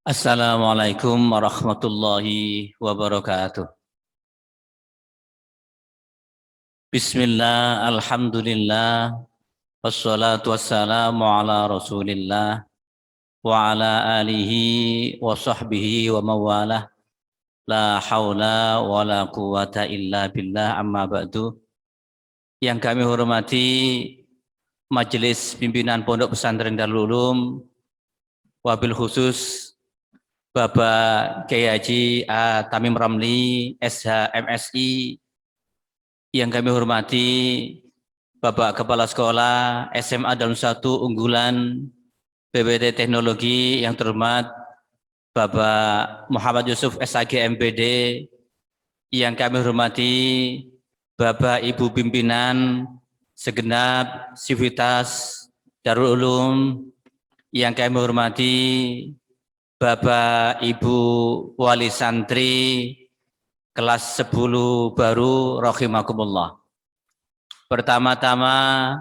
Assalamualaikum warahmatullahi wabarakatuh. Bismillah, alhamdulillah, wassalatu wassalamu ala rasulillah, wa ala alihi wa sahbihi wa mawalah, la hawla wa la quwata illa billah, amma ba'du. Yang kami hormati Majelis Pimpinan Pondok Pesantren Darul Ulum, wabil khusus Bapak Kiai Haji A. Tamim Ramli, SH MSI, yang kami hormati Bapak Kepala Sekolah SMA Darul 1 Unggulan PPT Teknologi yang terhormat Bapak Muhammad Yusuf SAG MPD, yang kami hormati Bapak Ibu Pimpinan segenap Sivitas Darul Ulum, yang kami hormati Bapak Ibu Wali Santri kelas 10 baru rahimakumullah. Pertama-tama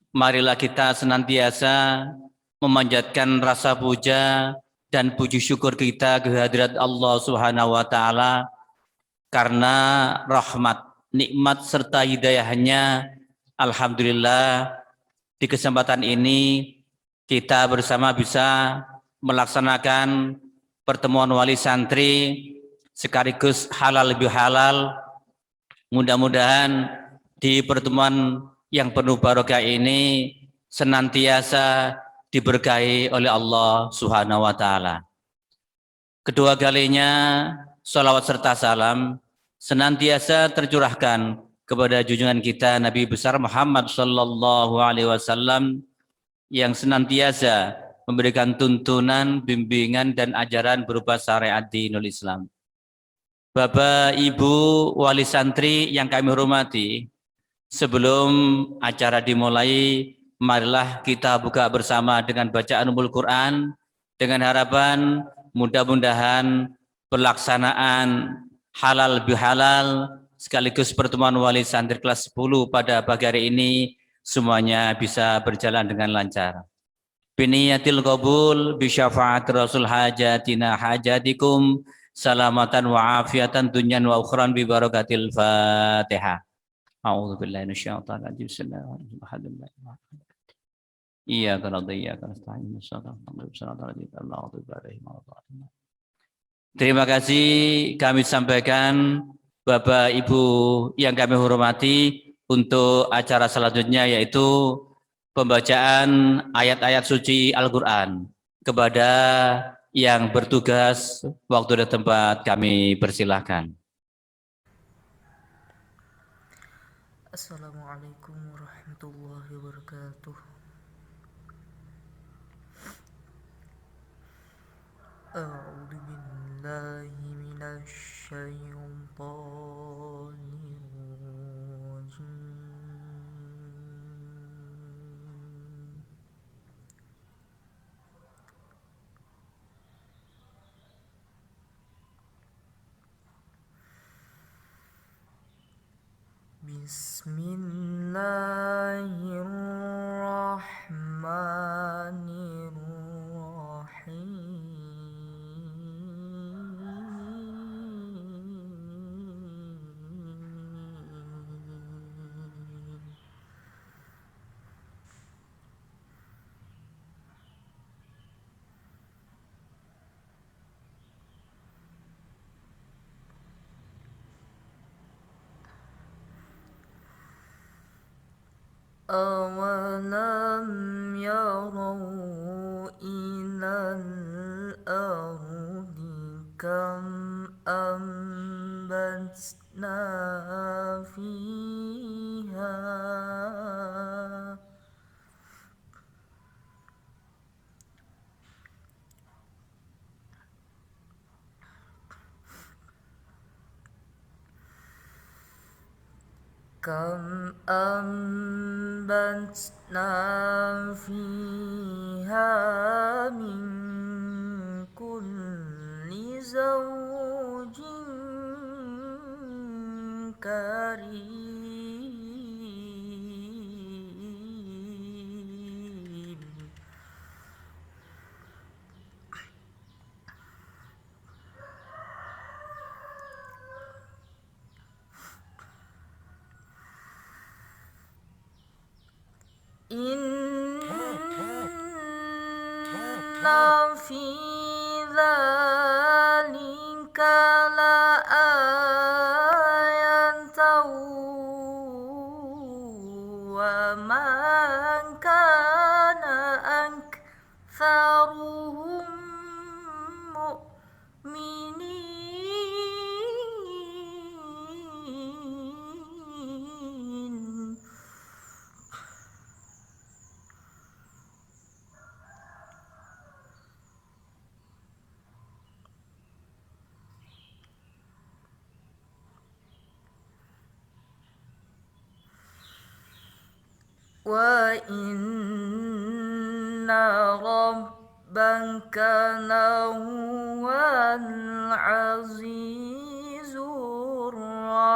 marilah kita senantiasa memanjatkan rasa puja dan puji syukur kita kehadirat Allah Subhanahu wa taala karena rahmat, nikmat serta hidayahnya. Alhamdulillah di kesempatan ini kita bersama bisa melaksanakan pertemuan wali santri sekaligus halal lebih halal. Mudah-mudahan di pertemuan yang penuh barokah ini senantiasa diberkahi oleh Allah Subhanahu wa taala. Kedua kalinya salawat serta salam senantiasa tercurahkan kepada junjungan kita Nabi besar Muhammad sallallahu alaihi wasallam yang senantiasa memberikan tuntunan, bimbingan dan ajaran berupa syariat dinul Islam. Bapak, Ibu, wali santri yang kami hormati, sebelum acara dimulai, marilah kita buka bersama dengan bacaan Ummul Quran dengan harapan mudah-mudahan pelaksanaan halal bihalal sekaligus pertemuan wali santri kelas 10 pada pagi hari ini semuanya bisa berjalan dengan lancar. Biniyatil qabul bi syafaat rasul hajatina hajatikum salamatan wa afiatan dunyan wa ukhran bi barakatil Fatihah. A'udzu billahi minasyaitonir rajim. Bismillahirrahmanirrahim. Iyyaka na'budu wa iyyaka nasta'in. Terima kasih kami sampaikan Bapak Ibu yang kami hormati untuk acara selanjutnya, yaitu pembacaan ayat-ayat suci Al-Quran. Kepada yang bertugas waktu dan tempat kami persilahkan. Assalamualaikum warahmatullahi wabarakatuh. A'udzu billahi minasy syaithanir rajim. Bismillahirrahmanirrahim. أَوَلَمْ يَرَوْا إِلَى الْأَرْضِ كَمْ أَنبَتْنَا فِيهَا مِنْ كُلِّ زَوْجٍ كَرِيمٍ في ذلك لآية وما كان أكثرهم مؤمنين وإن ربك لهو العزيز الرحيم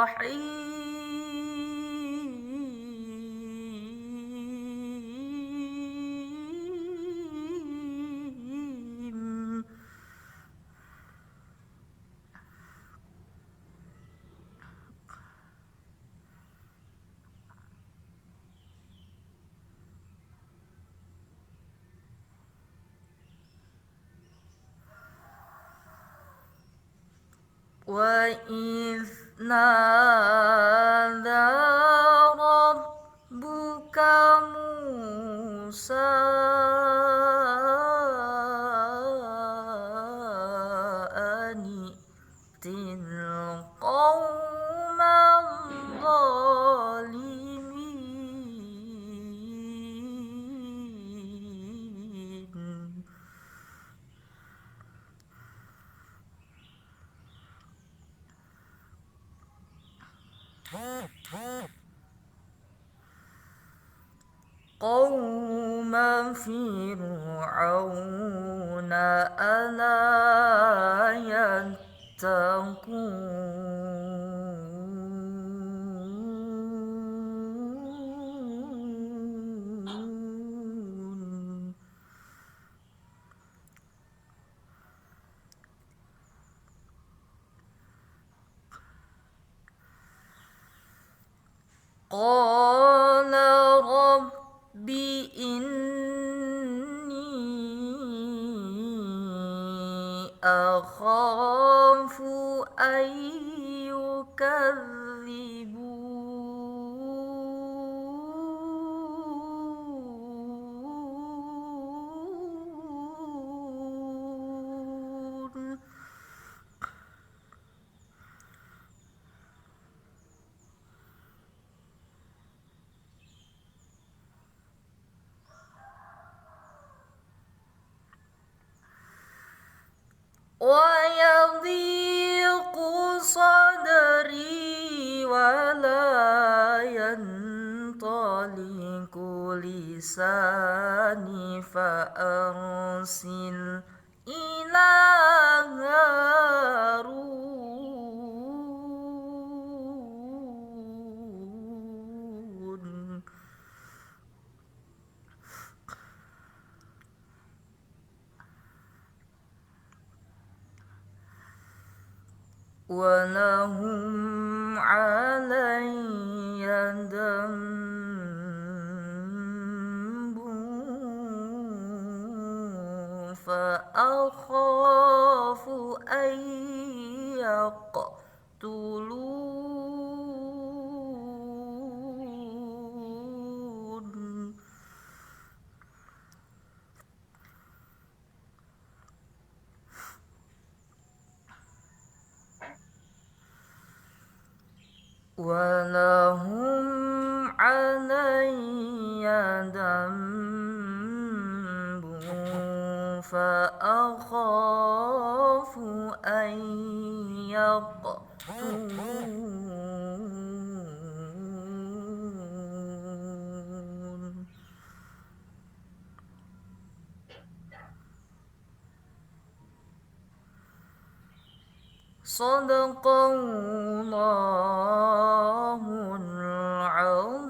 وإذ نادى ربك موسى أن ائت القوم الظالمين قوم فرعون ألا يتقون قال رب إني أخاف أن يكذبون ويضيق صدري ولا ينطلق لساني فأرسل إلى هارون ولهم علي ذنب فأخاف أن يقتلون ولهم علي ذنب فأخاف أن يقتلون صدق الله العظيم.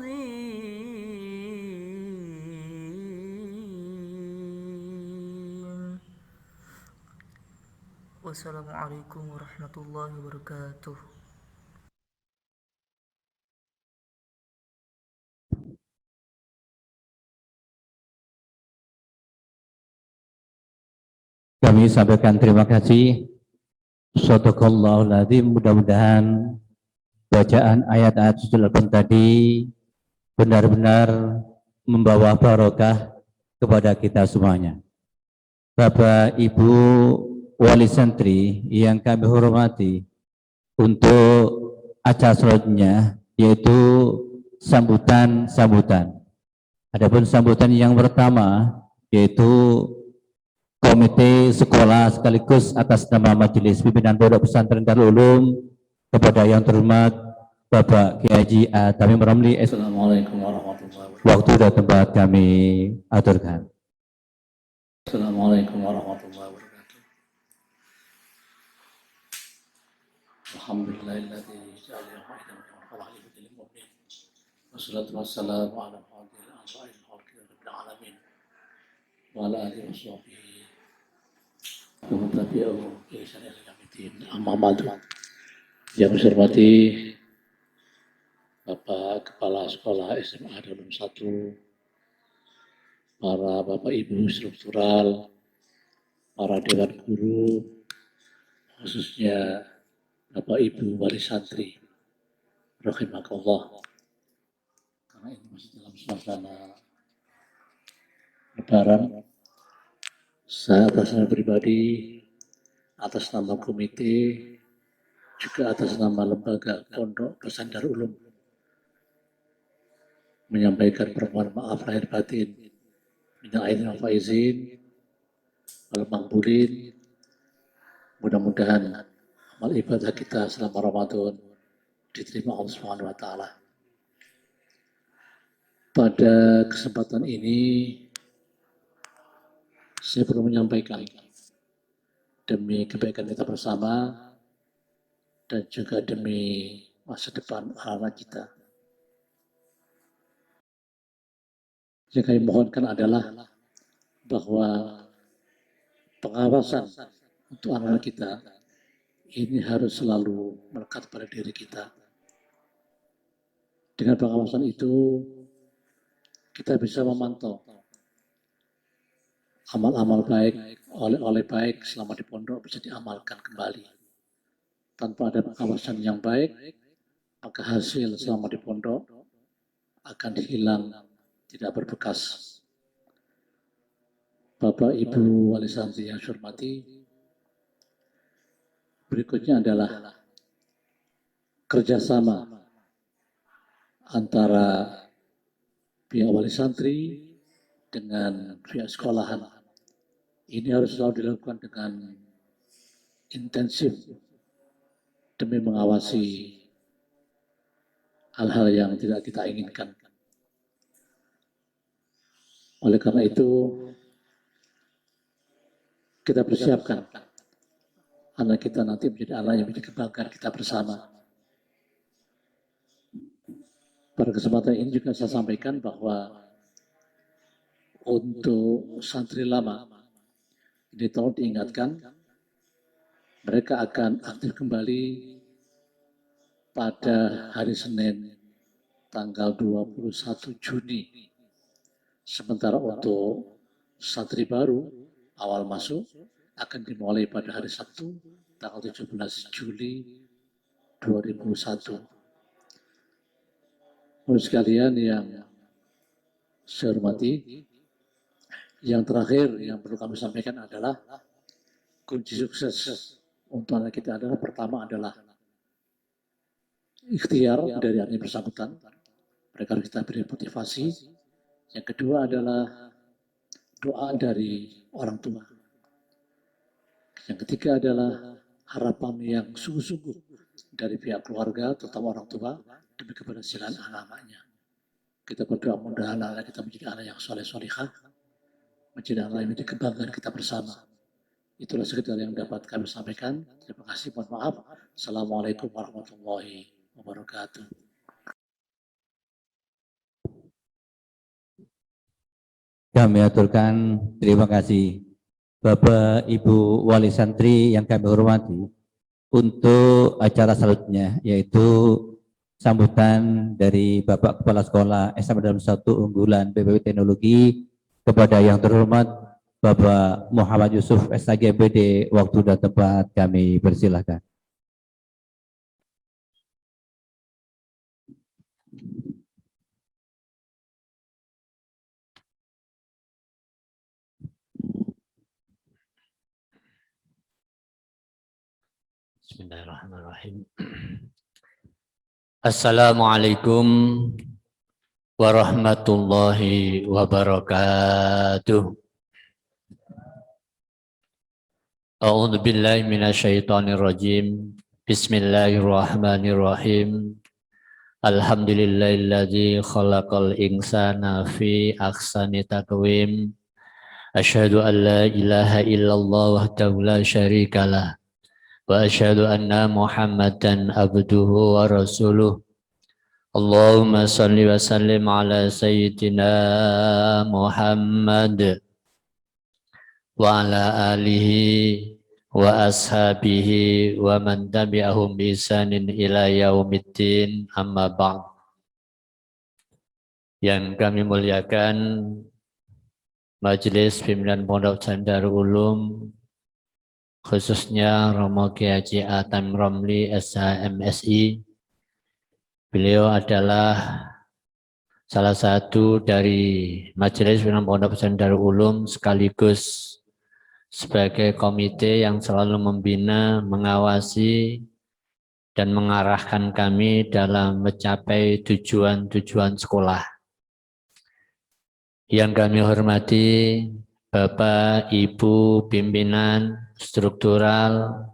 Wassalamualaikum warahmatullahi wabarakatuh. Kami sampaikan terima kasih. Shadaqallahul Adzim. Mudah-mudahan bacaan ayat-ayat suci Al-Quran tadi benar-benar membawa barokah kepada kita semuanya. Bapak, Ibu, Wali Santri yang kami hormati, untuk acara selanjutnya yaitu sambutan. Adapun sambutan yang pertama yaitu komite sekolah sekaligus atas nama Majelis Pimpinan Pondok Pesantren Darul Ulum kepada yang terhormat Bapak Kiai Haji Tamim Ramli. Assalamualaikum warahmatullahi wabarakatuh. Waktu dan tempat kami aturkan. Assalamualaikum warahmatullahi wabarakatuh. Alhamdulillahilladzi ja'ala khairan min al-khawali lil mu'min. Wassalatu wassalamu ala fadhil anwa'il khalqi rabbil alamin. Wa ala alihi washabbihi. Wa tabi'ahum bi ihsan ila yaumil amma ba'du. Yang saya hormati Bapak Kepala Sekolah SMA Darul 1, para Bapak Ibu struktural, para Dewan Guru, khususnya Bapak Ibu Wali Santri, rahimakallah. Karena ini masih dalam suasana Lebaran, saya atas nama pribadi, atas nama komite, juga atas nama lembaga Pondok Pesantren Darul Ulum, menyampaikan permohonan maaf lahir batin, minal aidin wal faizin, wal maqbulin. Mudah-mudahan amal ibadah kita selama Ramadan diterima Allah Subhanahu wa taala. Pada kesempatan ini saya perlu menyampaikan demi kebaikan kita bersama dan juga demi masa depan anak kita. Yang kami mohonkan adalah bahwa pengawasan untuk anak kita ini harus selalu melekat pada diri kita. Dengan pengawasan itu kita bisa memantau amal-amal baik, oleh baik selama di pondok bisa diamalkan kembali. Tanpa ada pengawasan yang baik, maka hasil selama di pondok akan hilang, tidak berbekas. Bapak Ibu Wali Santri yang saya hormati, berikutnya adalah kerjasama antara pihak wali santri dengan pihak sekolahan. Ini harus selalu dilakukan dengan intensif demi mengawasi hal-hal yang tidak kita inginkan. Oleh karena itu, kita persiapkan anak kita nanti menjadi anak yang menjadi kebanggaan kita bersama. Pada kesempatan ini juga saya sampaikan bahwa untuk santri lama, ini tolong diingatkan, mereka akan aktif kembali pada hari Senin tanggal 21 Juni. Sementara untuk santri baru, awal masuk, akan dimulai pada hari Sabtu tanggal 17 Juli 2001. Bapak sekalian yang saya hormati, yang terakhir yang perlu kami sampaikan adalah kunci sukses untuk anak kita adalah pertama adalah ikhtiar dari anak bersangkutan, mereka harus kita beri motivasi. Yang kedua adalah doa dari orang tua. Yang ketiga adalah harapan yang sungguh-sungguh dari pihak keluarga, terutama orang tua, demi keberhasilan anak-anaknya. Kita berdoa mudah-mudahan anak kita menjadi anak yang soleh-solehah, menjadi anak yang menjadi kebanggaan kita bersama. Itulah sekedar yang dapat kami sampaikan. Terima kasih, mohon maaf. Assalamualaikum warahmatullahi wabarakatuh. Kami aturkan terima kasih Bapak Ibu Wali Santri yang kami hormati. Untuk acara selanjutnya yaitu sambutan dari Bapak Kepala Sekolah SMA Darul 1 Unggulan PPB Teknologi kepada yang terhormat Bapak Muhammad Yusuf SHGBD, waktu dan tempat kami persilahkan. Bismillahirrahmanirrahim. Assalamualaikum warahmatullahi wabarakatuh. A'udzu billahi minasyaitonir rajim. Bismillahirrahmanirrahim. Alhamdulillahilladzi khalaqal insana fi ahsani taqwim. Asyhadu an la ilaha illallah wahdahu la syarikalah. Wa asyhadu anna Muhammadan abduhu wa rasuluh. Allahumma salli wa sallim ala sayyidina Muhammad wa ala alihi wa ashabihi wa man tabi'ahum bi ihsanin ila yaumiddin, amma ba'd. Yang kami muliakan Majelis Pimpinan Pondok Pesantren Darul Ulum, khususnya Romo Kiai Haji Atam Romli SHMSI. Beliau adalah salah satu dari Majelis Pimpinan Pondok Pesantren Darul Ulum sekaligus sebagai komite yang selalu membina, mengawasi, dan mengarahkan kami dalam mencapai tujuan-tujuan sekolah. Yang kami hormati Bapak, Ibu, pimpinan struktural,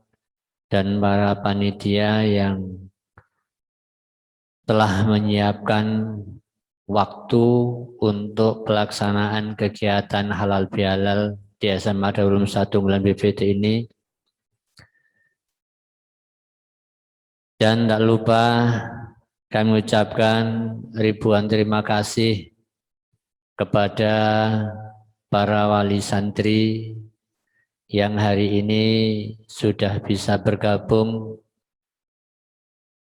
dan para panitia yang telah menyiapkan waktu untuk pelaksanaan kegiatan halal bihalal di SMA Darul Ulum 1 Unggulan BPT ini. Dan tak lupa kami ucapkan ribuan terima kasih kepada para wali santri yang hari ini sudah bisa bergabung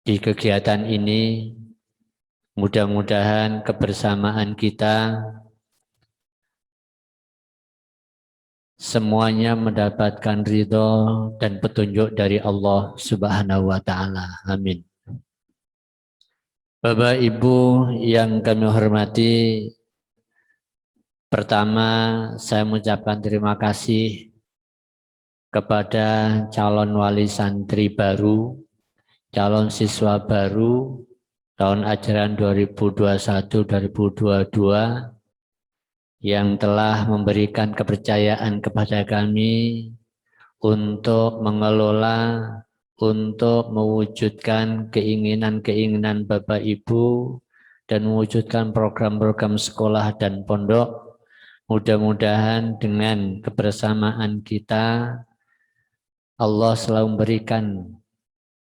di kegiatan ini. Mudah-mudahan kebersamaan kita semuanya mendapatkan ridho dan petunjuk dari Allah Subhanahu wa Ta'ala. Amin. Bapak Ibu yang kami hormati, pertama saya mengucapkan terima kasih kepada calon wali santri baru, calon siswa baru tahun ajaran 2021-2022 yang telah memberikan kepercayaan kepada kami untuk mengelola, untuk mewujudkan keinginan-keinginan Bapak Ibu dan mewujudkan program-program sekolah dan pondok. Mudah-mudahan dengan kebersamaan kita, Allah selalu memberikan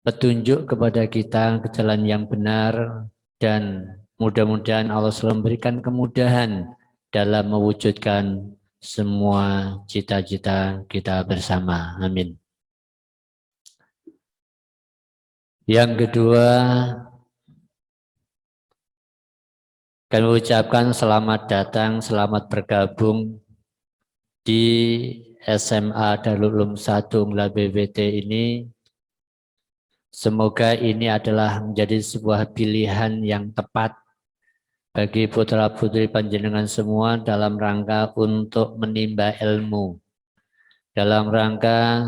petunjuk kepada kita ke jalan yang benar, dan mudah-mudahan Allah selalu memberikan kemudahan dalam mewujudkan semua cita-cita kita bersama. Amin. Yang kedua, kami ucapkan selamat datang, selamat bergabung di SMA Darul Ulum 1 Unggulan BPT ini. Semoga ini adalah menjadi sebuah pilihan yang tepat bagi putra-putri panjenengan semua dalam rangka untuk menimba ilmu, dalam rangka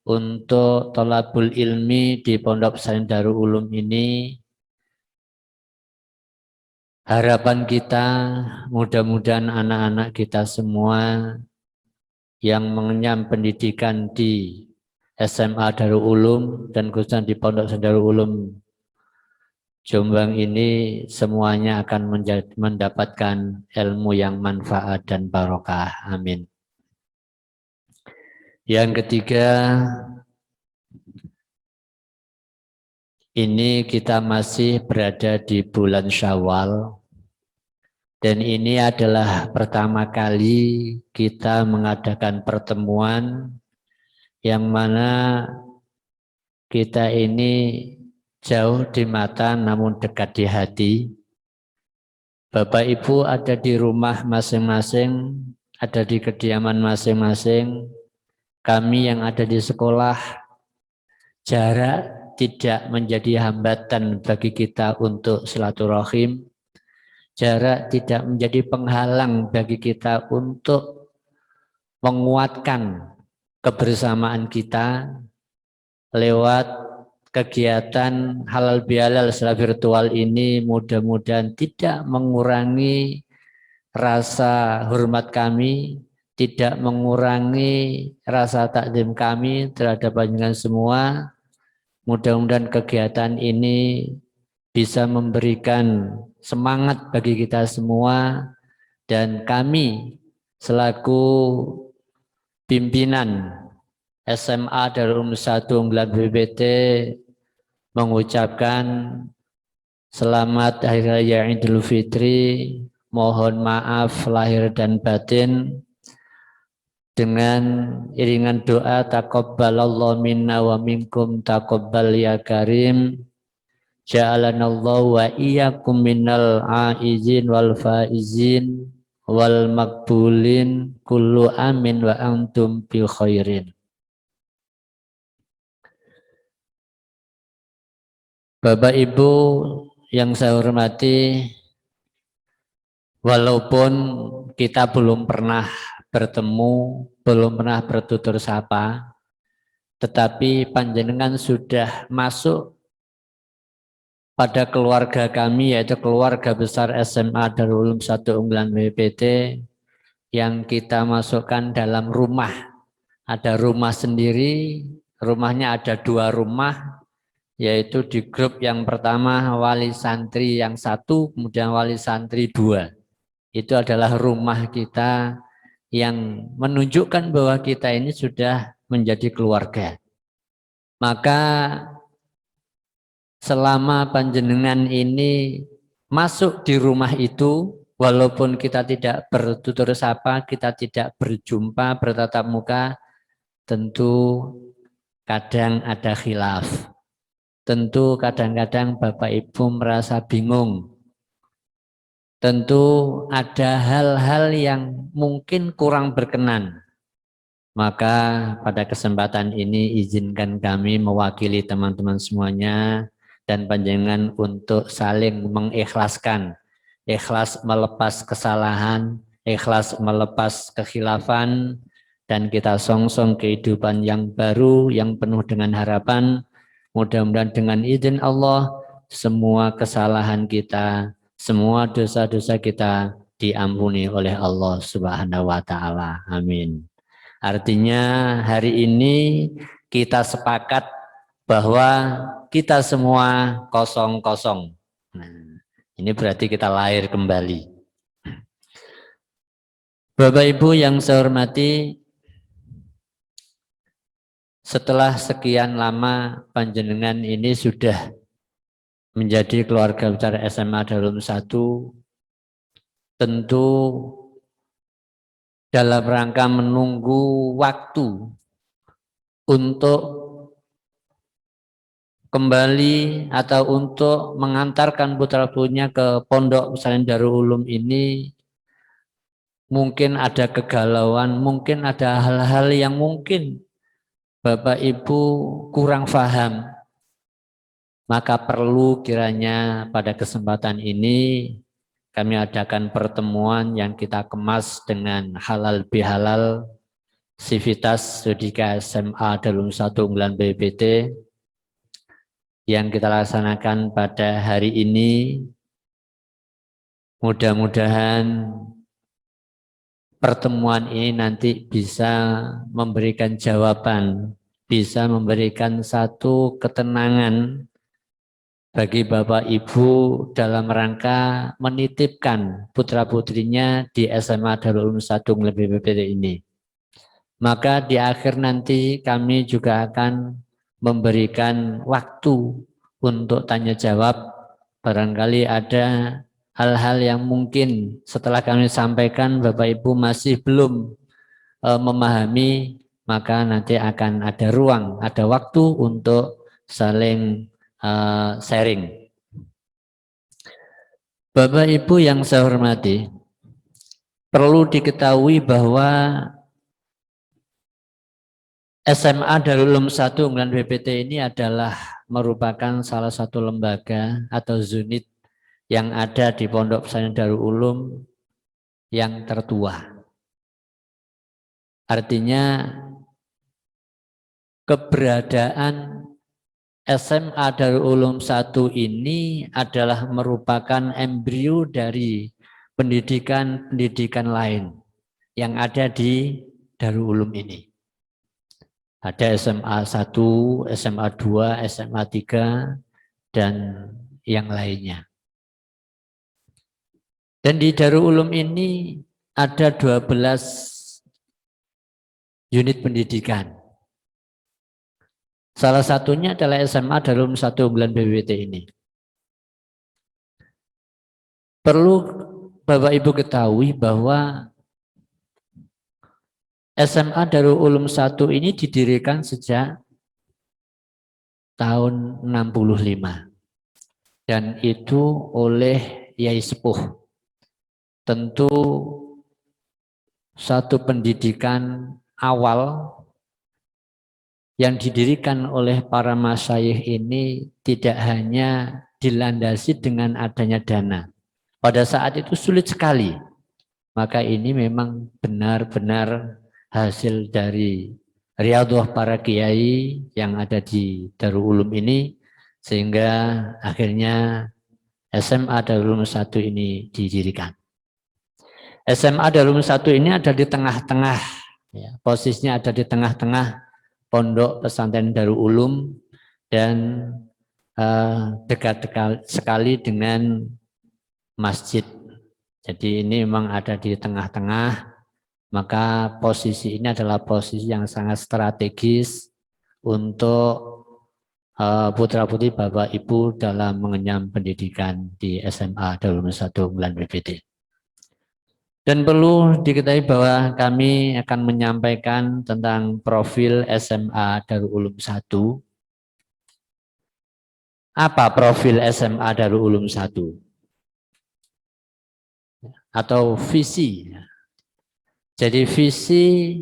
untuk thalabul ilmi di Pondok Pesantren Darul Ulum ini. Harapan kita mudah-mudahan anak-anak kita semua yang mengenyam pendidikan di SMA Darul Ulum dan khususnya di Pondok Pesantren Darul Ulum Jombang ini semuanya akan mendapatkan ilmu yang manfaat dan barokah. Amin. Yang ketiga, ini kita masih berada di bulan Syawal. Dan ini adalah pertama kali kita mengadakan pertemuan yang mana kita ini jauh di mata namun dekat di hati. Bapak Ibu ada di rumah masing-masing ada di kediaman masing-masing, kami yang ada di sekolah, jarak tidak menjadi hambatan bagi kita untuk silaturahim, jarak tidak menjadi penghalang bagi kita untuk menguatkan kebersamaan kita lewat kegiatan halal bihalal secara virtual ini. Mudah-mudahan tidak mengurangi rasa hormat kami, tidak mengurangi rasa takdim kami terhadap panjenengan semua. Mudah-mudahan kegiatan ini bisa memberikan semangat bagi kita semua, dan kami selaku pimpinan SMA Darul Ulum 1 Unggulan BPT mengucapkan selamat Hari Raya Idul Fitri, mohon maaf lahir dan batin, dengan iringan doa taqabbalallahu minna wa minkum taqabbal ya karim, ja'alanallahu wa iyyakum minal aizin wal faizin wal makbulin kullu amin wa antum bi khairin. Bapak Ibu yang saya hormati, walaupun kita belum pernah bertemu, belum pernah bertutur sapa, tetapi panjenengan sudah masuk pada keluarga kami, yaitu keluarga besar SMA Darul Ulum 1 Unggulan BPT, yang kita masukkan dalam rumah. Ada rumah sendiri, rumahnya ada 2 rumah, yaitu di grup yang pertama wali santri yang 1, kemudian wali santri 2. Itu adalah rumah kita yang menunjukkan bahwa kita ini sudah menjadi keluarga. Maka selama panjenengan ini masuk di rumah itu, walaupun kita tidak bertutur sapa, kita tidak berjumpa, bertatap muka, tentu kadang ada khilaf. Tentu kadang-kadang Bapak Ibu merasa bingung. Tentu ada hal-hal yang mungkin kurang berkenan. Maka pada kesempatan ini izinkan kami mewakili teman-teman semuanya dan panjenengan untuk saling mengikhlaskan. Ikhlas melepas kesalahan, ikhlas melepas kekhilafan, dan kita song-song kehidupan yang baru, yang penuh dengan harapan. Mudah-mudahan dengan izin Allah, semua kesalahan kita, semua dosa-dosa kita diampuni oleh Allah Subhanahu wa Ta'ala. Amin. Artinya hari ini kita sepakat bahwa kita semua kosong-kosong. Nah, ini berarti kita lahir kembali. Bapak Ibu yang saya hormati, setelah sekian lama panjenengan ini sudah menjadi keluarga besar SMA Darul Ulum 1, tentu dalam rangka menunggu waktu untuk kembali atau untuk mengantarkan putra-putrinya ke pondok pesantren Darul Ulum ini, mungkin ada kegalauan, mungkin ada hal-hal yang mungkin Bapak Ibu kurang paham. Maka perlu kiranya pada kesempatan ini kami adakan pertemuan yang kita kemas dengan halal bihalal, Sivitas Sudika SMA Darul Ulum 1 Unggulan BPT, yang kita laksanakan pada hari ini. Mudah-mudahan pertemuan ini nanti bisa memberikan jawaban, bisa memberikan satu ketenangan bagi Bapak Ibu dalam rangka menitipkan putra-putrinya di SMA Darul Ulum 1 Unggulan BPT ini. Maka di akhir nanti kami juga akan memberikan waktu untuk tanya jawab. Barangkali ada hal-hal yang mungkin setelah kami sampaikan Bapak Ibu masih belum memahami, maka nanti akan ada ruang, ada waktu untuk saling sharing. Bapak Ibu yang saya hormati, perlu diketahui bahwa SMA Darul Ulum 1 Unggulan BPT ini adalah merupakan salah satu lembaga atau unit yang ada di Pondok Pesantren Darul Ulum yang tertua. Artinya keberadaan SMA Darul Ulum 1 ini adalah merupakan embrio dari pendidikan-pendidikan lain yang ada di Darul Ulum ini. Ada SMA 1, SMA 2, SMA 3, dan yang lainnya. Dan di Darul Ulum ini ada 12 unit pendidikan. Salah satunya adalah SMA Darul Ulum 1 Unggulan BPT ini. Perlu Bapak Ibu ketahui bahwa SMA Darul Ulum 1 ini didirikan sejak tahun 65 dan itu oleh Yai Sepuh. Tentu satu pendidikan awal yang didirikan oleh para masyayikh ini tidak hanya dilandasi dengan adanya dana. Pada saat itu sulit sekali. Maka ini memang benar-benar hasil dari riyadhah para kiai yang ada di Darul Ulum ini, sehingga akhirnya SMA Darul Ulum 1 ini didirikan. SMA Darul Ulum 1 ini ada di tengah-tengah, ya, posisinya ada di tengah-tengah Pondok Pesantren Darul Ulum dan dekat sekali dengan masjid. Jadi ini memang ada di tengah-tengah, maka posisi ini adalah posisi yang sangat strategis untuk putra-putri Bapak Ibu dalam mengenyam pendidikan di SMA Darul Ulum 1 Unggulan BPT. Dan perlu diketahui bahwa kami akan menyampaikan tentang profil SMA Darul Ulum 1. Apa profil SMA Darul Ulum 1? Atau visi. Jadi visi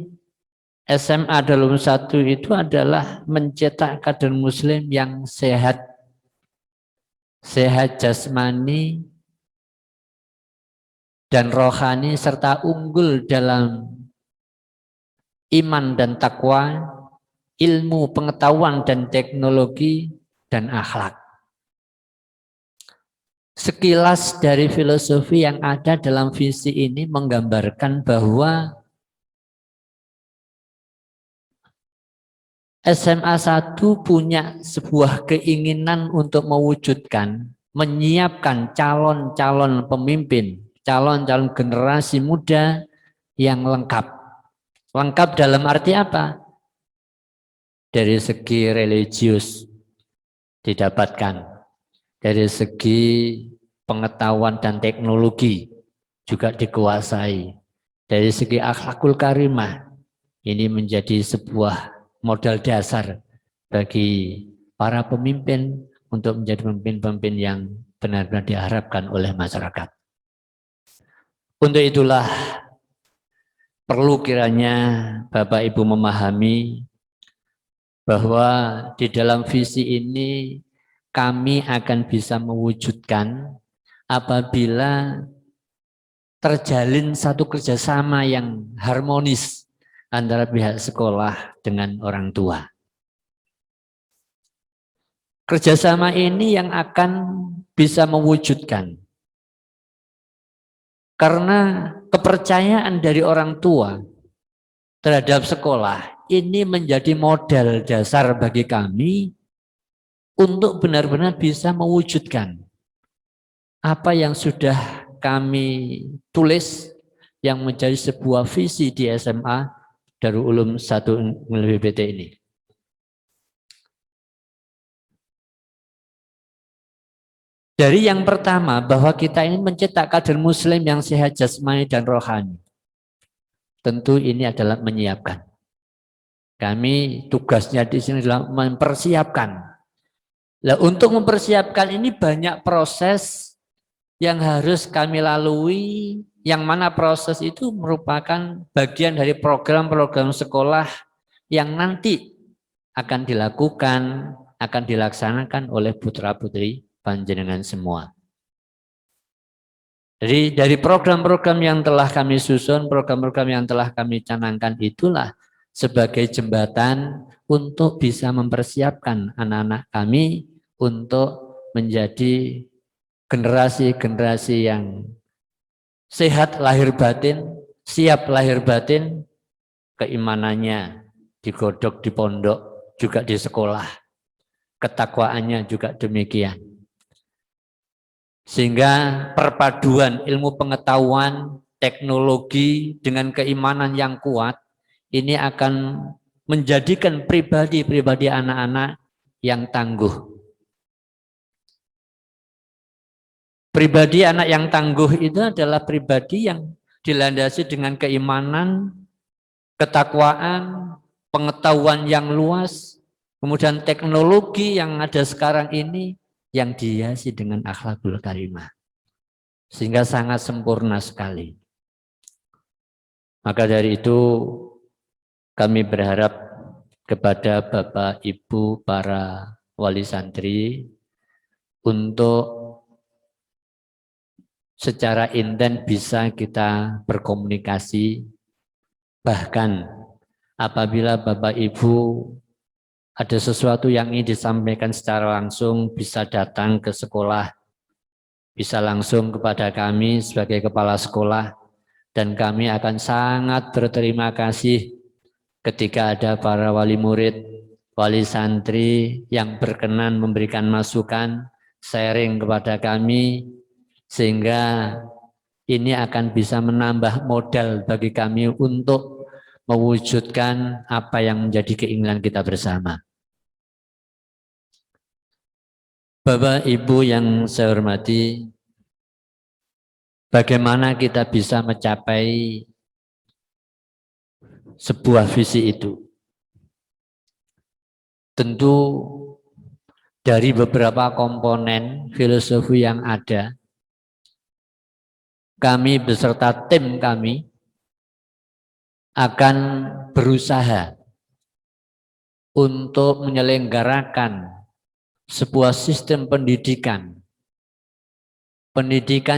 SMA Darul Ulum 1 itu adalah mencetak kader muslim yang sehat jasmani dan rohani serta unggul dalam iman dan takwa, ilmu, pengetahuan dan teknologi dan akhlak. Sekilas dari filosofi yang ada dalam visi ini menggambarkan bahwa SMA 1 punya sebuah keinginan untuk mewujudkan, menyiapkan calon-calon pemimpin, calon-calon generasi muda yang lengkap. Lengkap dalam arti apa? Dari segi religius didapatkan. Dari segi pengetahuan dan teknologi juga dikuasai. Dari segi akhlakul karimah, ini menjadi sebuah modal dasar bagi para pemimpin untuk menjadi pemimpin-pemimpin yang benar-benar diharapkan oleh masyarakat. Untuk itulah perlu kiranya Bapak Ibu memahami bahwa di dalam visi ini kami akan bisa mewujudkan apabila terjalin satu kerjasama yang harmonis antara pihak sekolah dengan orang tua. Kerjasama ini yang akan bisa mewujudkan. Karena kepercayaan dari orang tua terhadap sekolah ini menjadi modal dasar bagi kami untuk benar-benar bisa mewujudkan apa yang sudah kami tulis yang menjadi sebuah visi di SMA Darul Ulum 1 Unggulan BPT ini. Dari yang pertama bahwa kita ini mencetak kader muslim yang sehat jasmani dan rohani. Tentu ini adalah menyiapkan. Kami tugasnya di sini adalah mempersiapkan. Nah, untuk mempersiapkan ini banyak proses yang harus kami lalui, yang mana proses itu merupakan bagian dari program-program sekolah yang nanti akan dilakukan, akan dilaksanakan oleh putra-putri panjenengan semua. Jadi dari program-program yang telah kami susun, program-program yang telah kami canangkan itulah sebagai jembatan untuk bisa mempersiapkan anak-anak kami untuk menjadi generasi-generasi yang sehat lahir batin, siap lahir batin, keimanannya digodok di pondok, juga di sekolah, ketakwaannya juga demikian. Sehingga perpaduan ilmu pengetahuan, teknologi dengan keimanan yang kuat, ini akan menjadikan pribadi-pribadi anak-anak yang tangguh. Pribadi anak yang tangguh itu adalah pribadi yang dilandasi dengan keimanan, ketakwaan, pengetahuan yang luas, kemudian teknologi yang ada sekarang ini yang dihiasi dengan akhlakul karimah. Sehingga sangat sempurna sekali. Maka dari itu kami berharap kepada Bapak Ibu para wali santri untuk secara intens bisa kita berkomunikasi, bahkan apabila Bapak Ibu ada sesuatu yang ingin disampaikan secara langsung, bisa datang ke sekolah, bisa langsung kepada kami sebagai kepala sekolah, dan kami akan sangat berterima kasih ketika ada para wali murid, wali santri yang berkenan memberikan masukan, sharing kepada kami, sehingga ini akan bisa menambah modal bagi kami untuk mewujudkan apa yang menjadi keinginan kita bersama. Bapak Ibu yang saya hormati, bagaimana kita bisa mencapai sebuah visi itu? Tentu dari beberapa komponen filosofi yang ada, kami beserta tim kami akan berusaha untuk menyelenggarakan sebuah sistem pendidikan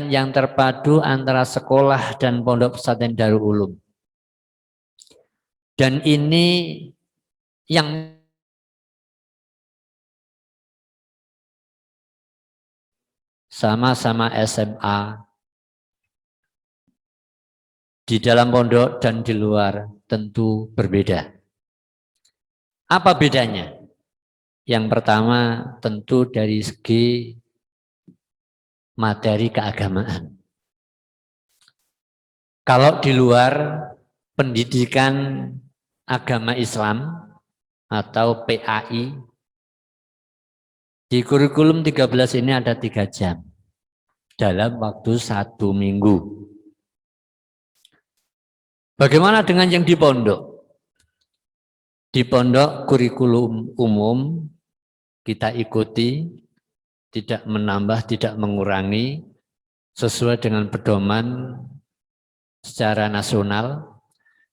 yang terpadu antara sekolah dan pondok pesantren Darul Ulum. Dan ini yang sama-sama SMA di dalam pondok dan di luar tentu berbeda. Apa bedanya? Yang pertama tentu dari segi materi keagamaan. Kalau di luar pendidikan agama Islam atau PAI, di kurikulum 13 ini ada 3 jam dalam waktu 1 minggu. Bagaimana dengan yang di pondok? Di pondok kurikulum umum kita ikuti, tidak menambah, tidak mengurangi, sesuai dengan pedoman secara nasional.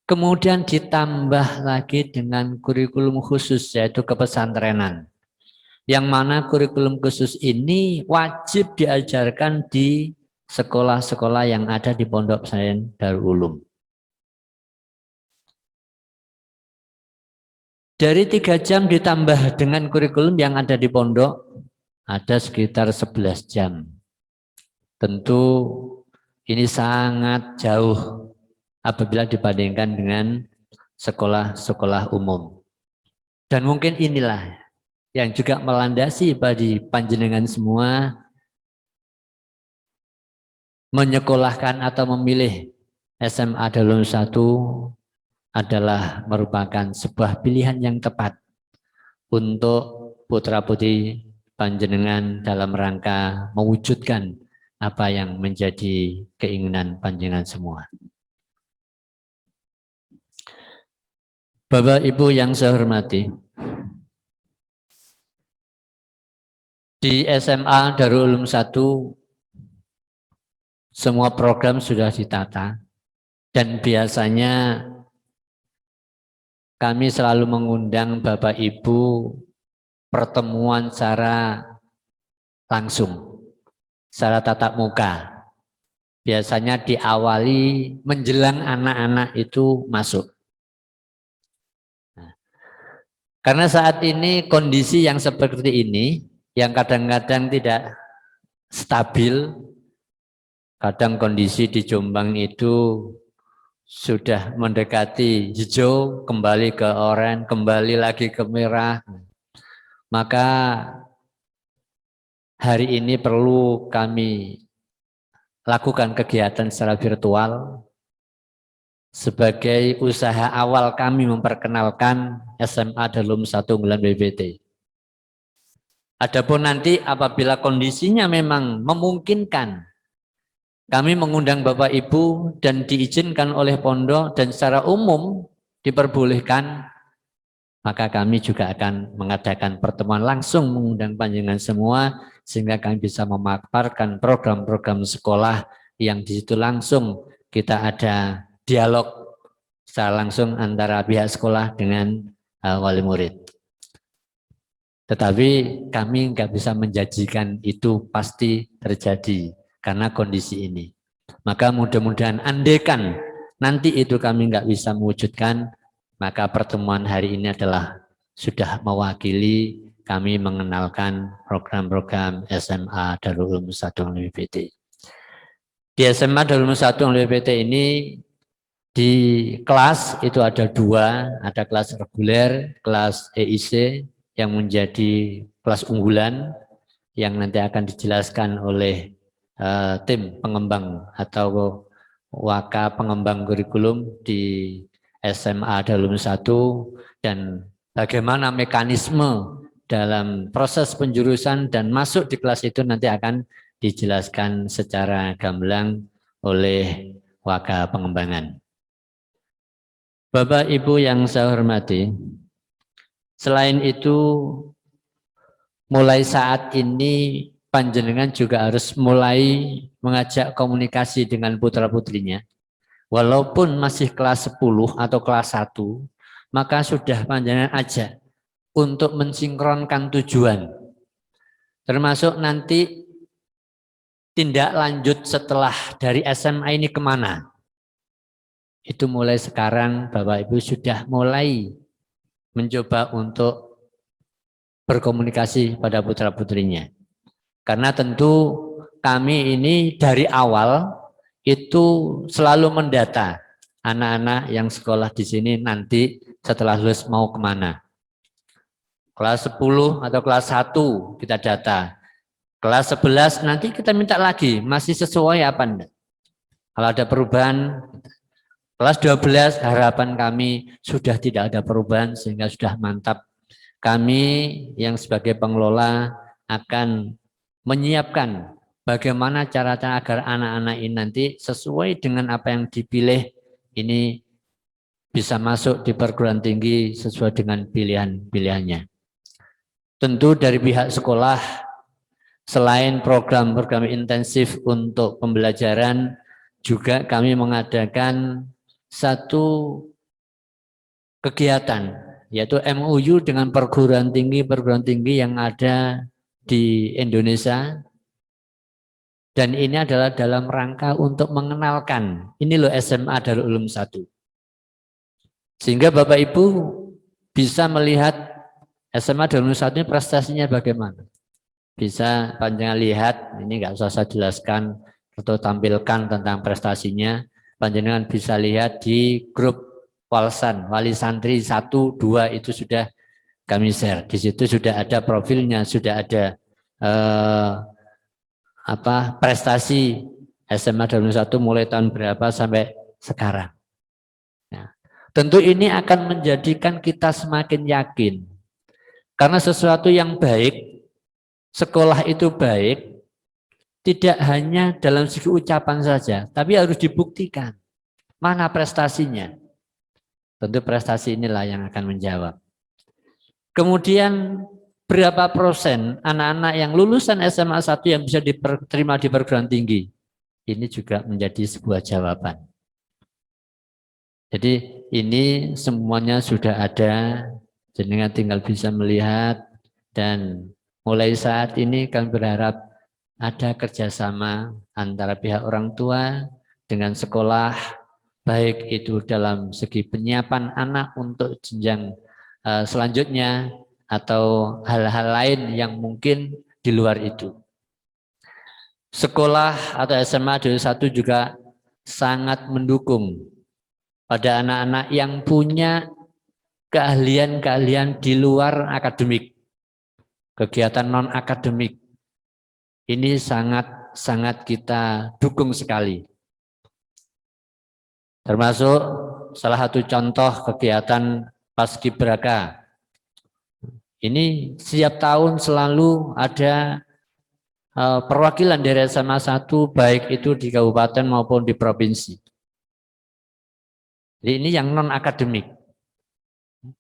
Kemudian ditambah lagi dengan kurikulum khusus, yaitu kepesantrenan. Yang mana kurikulum khusus ini wajib diajarkan di sekolah-sekolah yang ada di pondok pesantren Darul Ulum. Dari 3 jam ditambah dengan kurikulum yang ada di pondok, ada sekitar 11 jam. Tentu ini sangat jauh apabila dibandingkan dengan sekolah-sekolah umum. Dan mungkin inilah yang juga melandasi bagi panjenengan semua menyekolahkan atau memilih SMA Darul Ulum 1 adalah merupakan sebuah pilihan yang tepat untuk putra-putri panjenengan dalam rangka mewujudkan apa yang menjadi keinginan panjenengan semua. Bapak Ibu yang saya hormati, di SMA Darul Ulum 1 semua program sudah ditata, dan biasanya kami selalu mengundang Bapak Ibu pertemuan secara langsung, secara tatap muka. Biasanya diawali menjelang anak-anak itu masuk. Nah, karena saat ini kondisi yang seperti ini, yang kadang-kadang tidak stabil, kadang kondisi di Jombang itu sudah mendekati hijau, kembali ke oranye, kembali lagi ke merah. Maka hari ini perlu kami lakukan kegiatan secara virtual sebagai usaha awal kami memperkenalkan SMA Darul 1 Unggulan BPT. Adapun nanti apabila kondisinya memang memungkinkan, kami mengundang Bapak Ibu dan diizinkan oleh pondok dan secara umum diperbolehkan, maka kami juga akan mengadakan pertemuan langsung mengundang panjenengan semua sehingga kami bisa memaparkan program-program sekolah yang di situ langsung kita ada dialog secara langsung antara pihak sekolah dengan wali murid. Tetapi kami nggak bisa menjanjikan itu pasti terjadi karena kondisi ini. Maka mudah-mudahan andaikan nanti itu kami nggak bisa mewujudkan, maka pertemuan hari ini adalah sudah mewakili kami mengenalkan program-program SMA Darul Ulum 1 BPT. Di SMA Darul Ulum 1 BPT ini di kelas itu ada dua, ada kelas reguler, kelas EIC yang menjadi kelas unggulan yang nanti akan dijelaskan oleh tim pengembang atau waka pengembang kurikulum di SMA Darul Ulum 1 dan bagaimana mekanisme dalam proses penjurusan dan masuk di kelas itu nanti akan dijelaskan secara gamblang oleh waka pengembangan. Bapak Ibu yang saya hormati, selain itu mulai saat ini panjenengan juga harus mulai mengajak komunikasi dengan putra-putrinya. Walaupun masih kelas 10 atau kelas 1, maka sudah panjenengan ajak untuk mensinkronkan tujuan. Termasuk nanti tindak lanjut setelah dari SMA ini kemana. Itu mulai sekarang Bapak Ibu sudah mulai mencoba untuk berkomunikasi pada putra-putrinya. Karena tentu kami ini dari awal itu selalu mendata anak-anak yang sekolah di sini nanti setelah lulus mau kemana. Kelas 10 atau kelas 1 kita data. Kelas 11 nanti kita minta lagi, masih sesuai apa enggak. Kalau ada perubahan, kelas 12 harapan kami sudah tidak ada perubahan sehingga sudah mantap. Kami yang sebagai pengelola akan menyiapkan bagaimana cara-cara agar anak-anak ini nanti sesuai dengan apa yang dipilih ini bisa masuk di perguruan tinggi sesuai dengan pilihan-pilihannya. Tentu dari pihak sekolah, selain program-program intensif untuk pembelajaran, juga kami mengadakan satu kegiatan, yaitu MOU dengan perguruan tinggi yang ada di Indonesia. Dan ini adalah dalam rangka untuk mengenalkan, ini loh SMA Darul Ulum 1. Sehingga Bapak Ibu bisa melihat SMA Darul Ulum 1 ini prestasinya bagaimana. Bisa panjenengan lihat, ini nggak usah saya jelaskan atau tampilkan tentang prestasinya. Panjenengan bisa lihat di grup Walsan, Wali Santri 1, 2 itu sudah kami share. Di situ sudah ada profilnya, sudah ada prestasi SMA Darul Ulum 1 mulai tahun berapa sampai sekarang. Nah, tentu ini akan menjadikan kita semakin yakin. Karena sesuatu yang baik, sekolah itu baik, tidak hanya dalam segi ucapan saja, tapi harus dibuktikan. Mana prestasinya? Tentu prestasi inilah yang akan menjawab. Kemudian berapa persen anak-anak yang lulusan SMA 1 yang bisa diterima di perguruan tinggi? ini juga menjadi sebuah jawaban. Jadi ini semuanya sudah ada, jenengan tinggal bisa melihat, dan mulai saat ini kami berharap ada kerjasama antara pihak orang tua dengan sekolah, baik itu dalam segi penyiapan anak untuk jenjang selanjutnya atau hal-hal lain yang mungkin di luar itu. Sekolah atau SMA 21 juga sangat mendukung pada anak-anak yang punya keahlian-keahlian di luar akademik, kegiatan non-akademik. Ini sangat kita dukung sekali. Termasuk salah satu contoh kegiatan Paskibraka. Ini setiap tahun selalu ada perwakilan dari SMA 1 baik itu di kabupaten maupun di provinsi. Jadi ini yang non-akademik.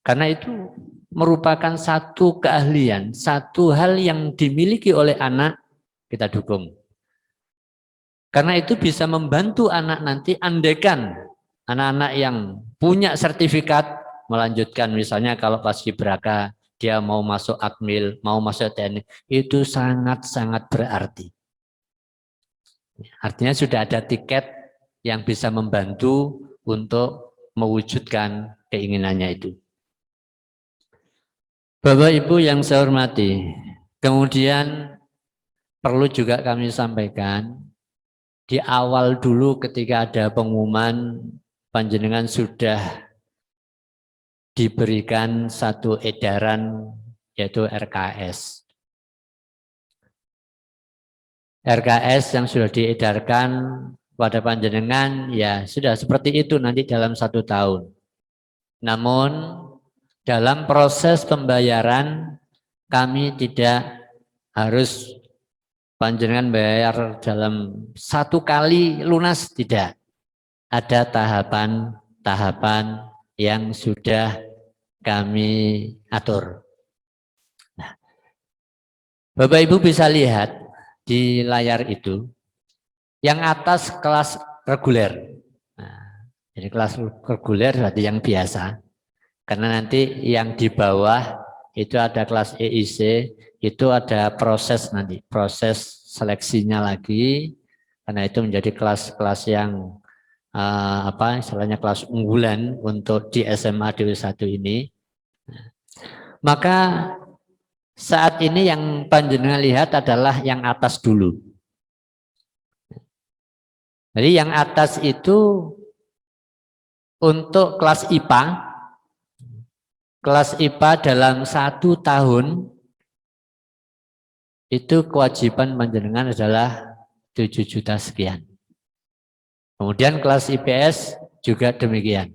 Karena itu merupakan satu keahlian, satu hal yang dimiliki oleh anak, kita dukung. Karena itu bisa membantu anak nanti, andaikan anak-anak yang punya sertifikat melanjutkan, misalnya kalau Paskibraka dia mau masuk Akmil, mau masuk TNI, itu sangat-sangat berarti. Artinya sudah ada tiket yang bisa membantu untuk mewujudkan keinginannya itu. Bapak Ibu yang saya hormati, kemudian perlu juga kami sampaikan, di awal dulu ketika ada pengumuman, panjenengan sudah diberikan satu edaran yaitu RKS. RKS yang sudah diedarkan pada panjenengan ya sudah seperti itu nanti dalam 1 tahun. Namun dalam proses pembayaran kami tidak harus panjenengan bayar dalam 1 kali lunas, tidak. Ada tahapan-tahapan yang sudah kami atur. Nah, Bapak Ibu bisa lihat di layar itu, yang atas kelas reguler. Nah, jadi kelas reguler berarti yang biasa. Karena nanti yang di bawah itu ada kelas EIC, itu ada proses nanti, proses seleksinya lagi. Karena itu menjadi kelas-kelas yang istilahnya kelas unggulan untuk di SMA 21 ini. Maka saat ini yang panjenengan lihat adalah yang atas dulu. Jadi yang atas itu untuk kelas IPA. Kelas IPA dalam 1 tahun itu kewajiban panjenengan adalah 7 juta sekian. Kemudian kelas IPS juga demikian.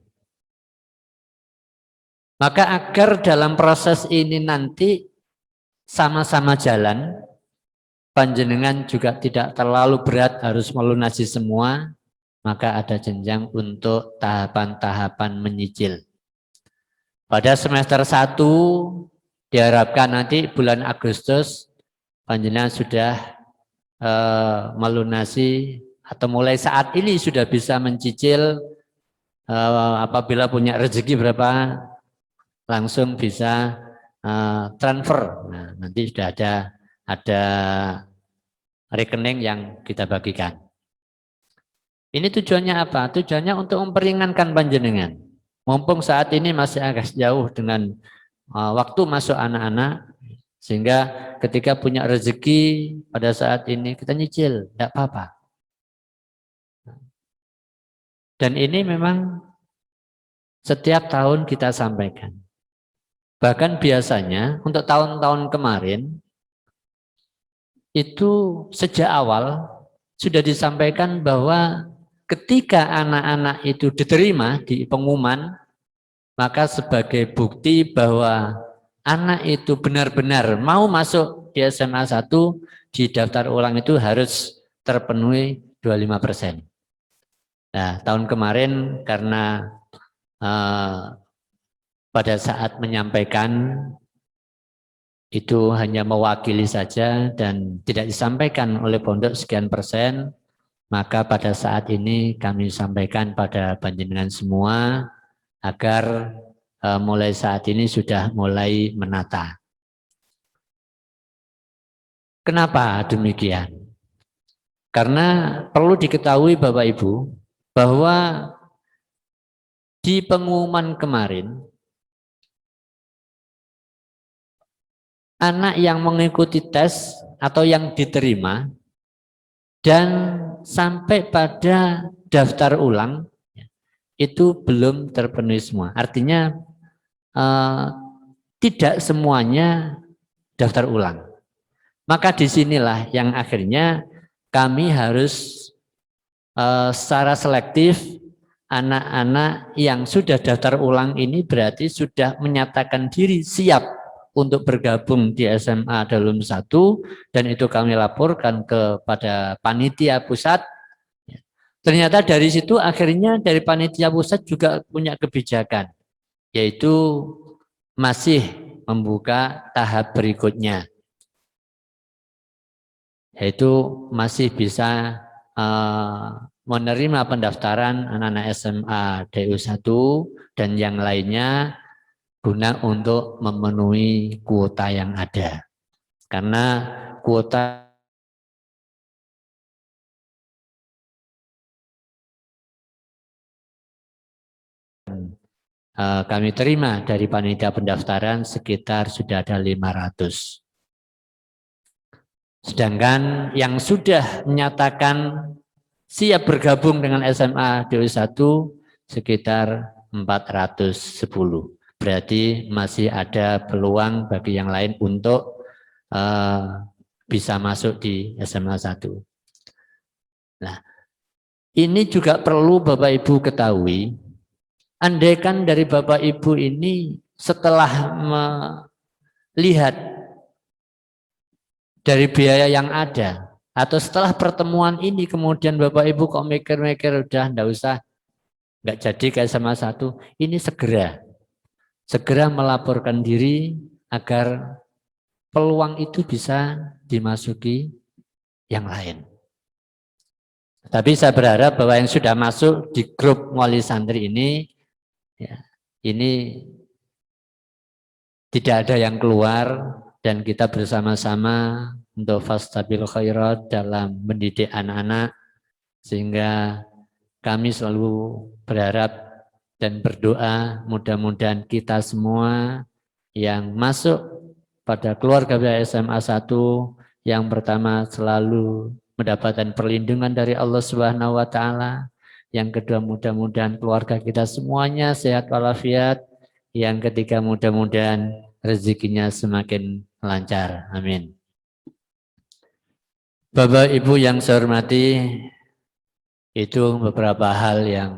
Maka agar dalam proses ini nanti sama-sama jalan, panjenengan juga tidak terlalu berat harus melunasi semua, maka ada jenjang untuk tahapan-tahapan menyicil. Pada semester 1 diharapkan nanti bulan Agustus panjenengan sudah melunasi atau mulai saat ini sudah bisa mencicil, apabila punya rezeki berapa langsung bisa transfer. Nah, nanti sudah ada rekening yang kita bagikan. Ini tujuannya apa? Tujuannya untuk memperingankan panjenengan. Mumpung saat ini masih agak jauh dengan waktu masuk anak-anak, sehingga ketika punya rezeki pada saat ini kita nyicil, tidak apa-apa. Dan ini memang setiap tahun kita sampaikan. Bahkan biasanya untuk tahun-tahun kemarin itu sejak awal sudah disampaikan bahwa ketika anak-anak itu diterima di pengumuman, maka sebagai bukti bahwa anak itu benar-benar mau masuk di SMA 1, di daftar ulang itu harus terpenuhi 25%. Nah, tahun kemarin karena pada saat menyampaikan itu hanya mewakili saja dan tidak disampaikan oleh pondok sekian persen, Maka pada saat ini kami sampaikan pada panjenengan semua agar mulai saat ini sudah mulai menata. Kenapa demikian? Karena perlu diketahui Bapak Ibu bahwa di pengumuman kemarin anak yang mengikuti tes atau yang diterima dan sampai pada daftar ulang itu belum terpenuhi semua. Artinya tidak semuanya daftar ulang. Maka disinilah yang akhirnya kami harus secara selektif anak-anak yang sudah daftar ulang ini berarti sudah menyatakan diri siap untuk bergabung di SMA Darul 1 dan itu kami laporkan kepada panitia pusat. Ternyata dari situ akhirnya dari panitia pusat juga punya kebijakan, yaitu masih membuka tahap berikutnya, yaitu masih bisa menerima pendaftaran anak-anak SMA DU 1 dan yang lainnya guna untuk memenuhi kuota yang ada. Karena kuota kami terima dari panitia pendaftaran sekitar sudah ada 500. Sedangkan yang sudah menyatakan siap bergabung dengan SMA DU 1 sekitar 410. Berarti masih ada peluang bagi yang lain untuk bisa masuk di SMA 1. Nah, ini juga perlu Bapak Ibu ketahui, andaikan dari Bapak Ibu ini setelah melihat dari biaya yang ada, atau setelah pertemuan ini kemudian Bapak Ibu kok mikir-mikir udah enggak usah, enggak jadi ke SMA 1, ini segera melaporkan diri agar peluang itu bisa dimasuki yang lain. Tapi saya berharap bahwa yang sudah masuk di grup wali santri ini, ya, ini tidak ada yang keluar dan kita bersama-sama untuk fastabil khairat dalam mendidik anak-anak, sehingga kami selalu berharap dan berdoa mudah-mudahan kita semua yang masuk pada keluarga SMA 1 yang pertama selalu mendapatkan perlindungan dari Allah Subhanahu wa taala. Yang kedua mudah-mudahan keluarga kita semuanya sehat walafiat. Yang ketiga mudah-mudahan rezekinya semakin lancar. Amin. Bapak Ibu yang saya hormati, itu beberapa hal yang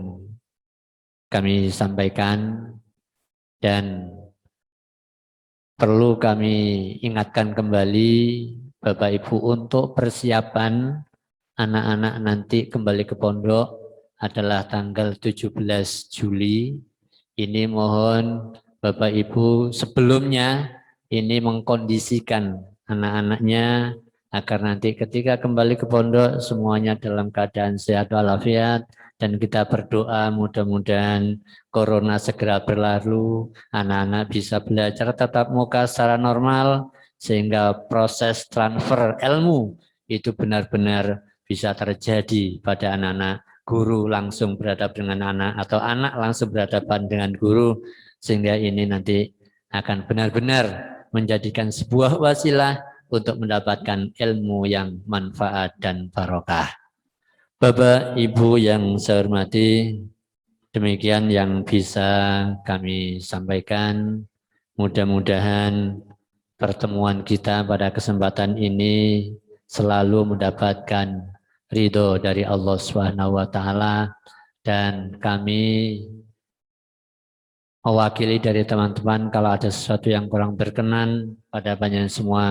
kami sampaikan dan perlu kami ingatkan kembali Bapak Ibu untuk persiapan anak-anak nanti kembali ke pondok adalah tanggal 17 Juli. Ini mohon Bapak Ibu sebelumnya ini mengkondisikan anak-anaknya agar nanti ketika kembali ke pondok semuanya dalam keadaan sehat walafiat, dan kita berdoa mudah-mudahan corona segera berlalu, anak-anak bisa belajar tatap muka secara normal sehingga proses transfer ilmu itu benar-benar bisa terjadi pada anak-anak, guru langsung berhadapan dengan anak atau anak langsung berhadapan dengan guru, sehingga ini nanti akan benar-benar menjadikan sebuah wasilah untuk mendapatkan ilmu yang manfaat dan barokah. Bapak Ibu yang saya hormati, demikian yang bisa kami sampaikan. Mudah-mudahan pertemuan kita pada kesempatan ini selalu mendapatkan ridho dari Allah Subhanahu wa taala, dan kami mewakili dari teman-teman kalau ada sesuatu yang kurang berkenan pada panjenengan semua,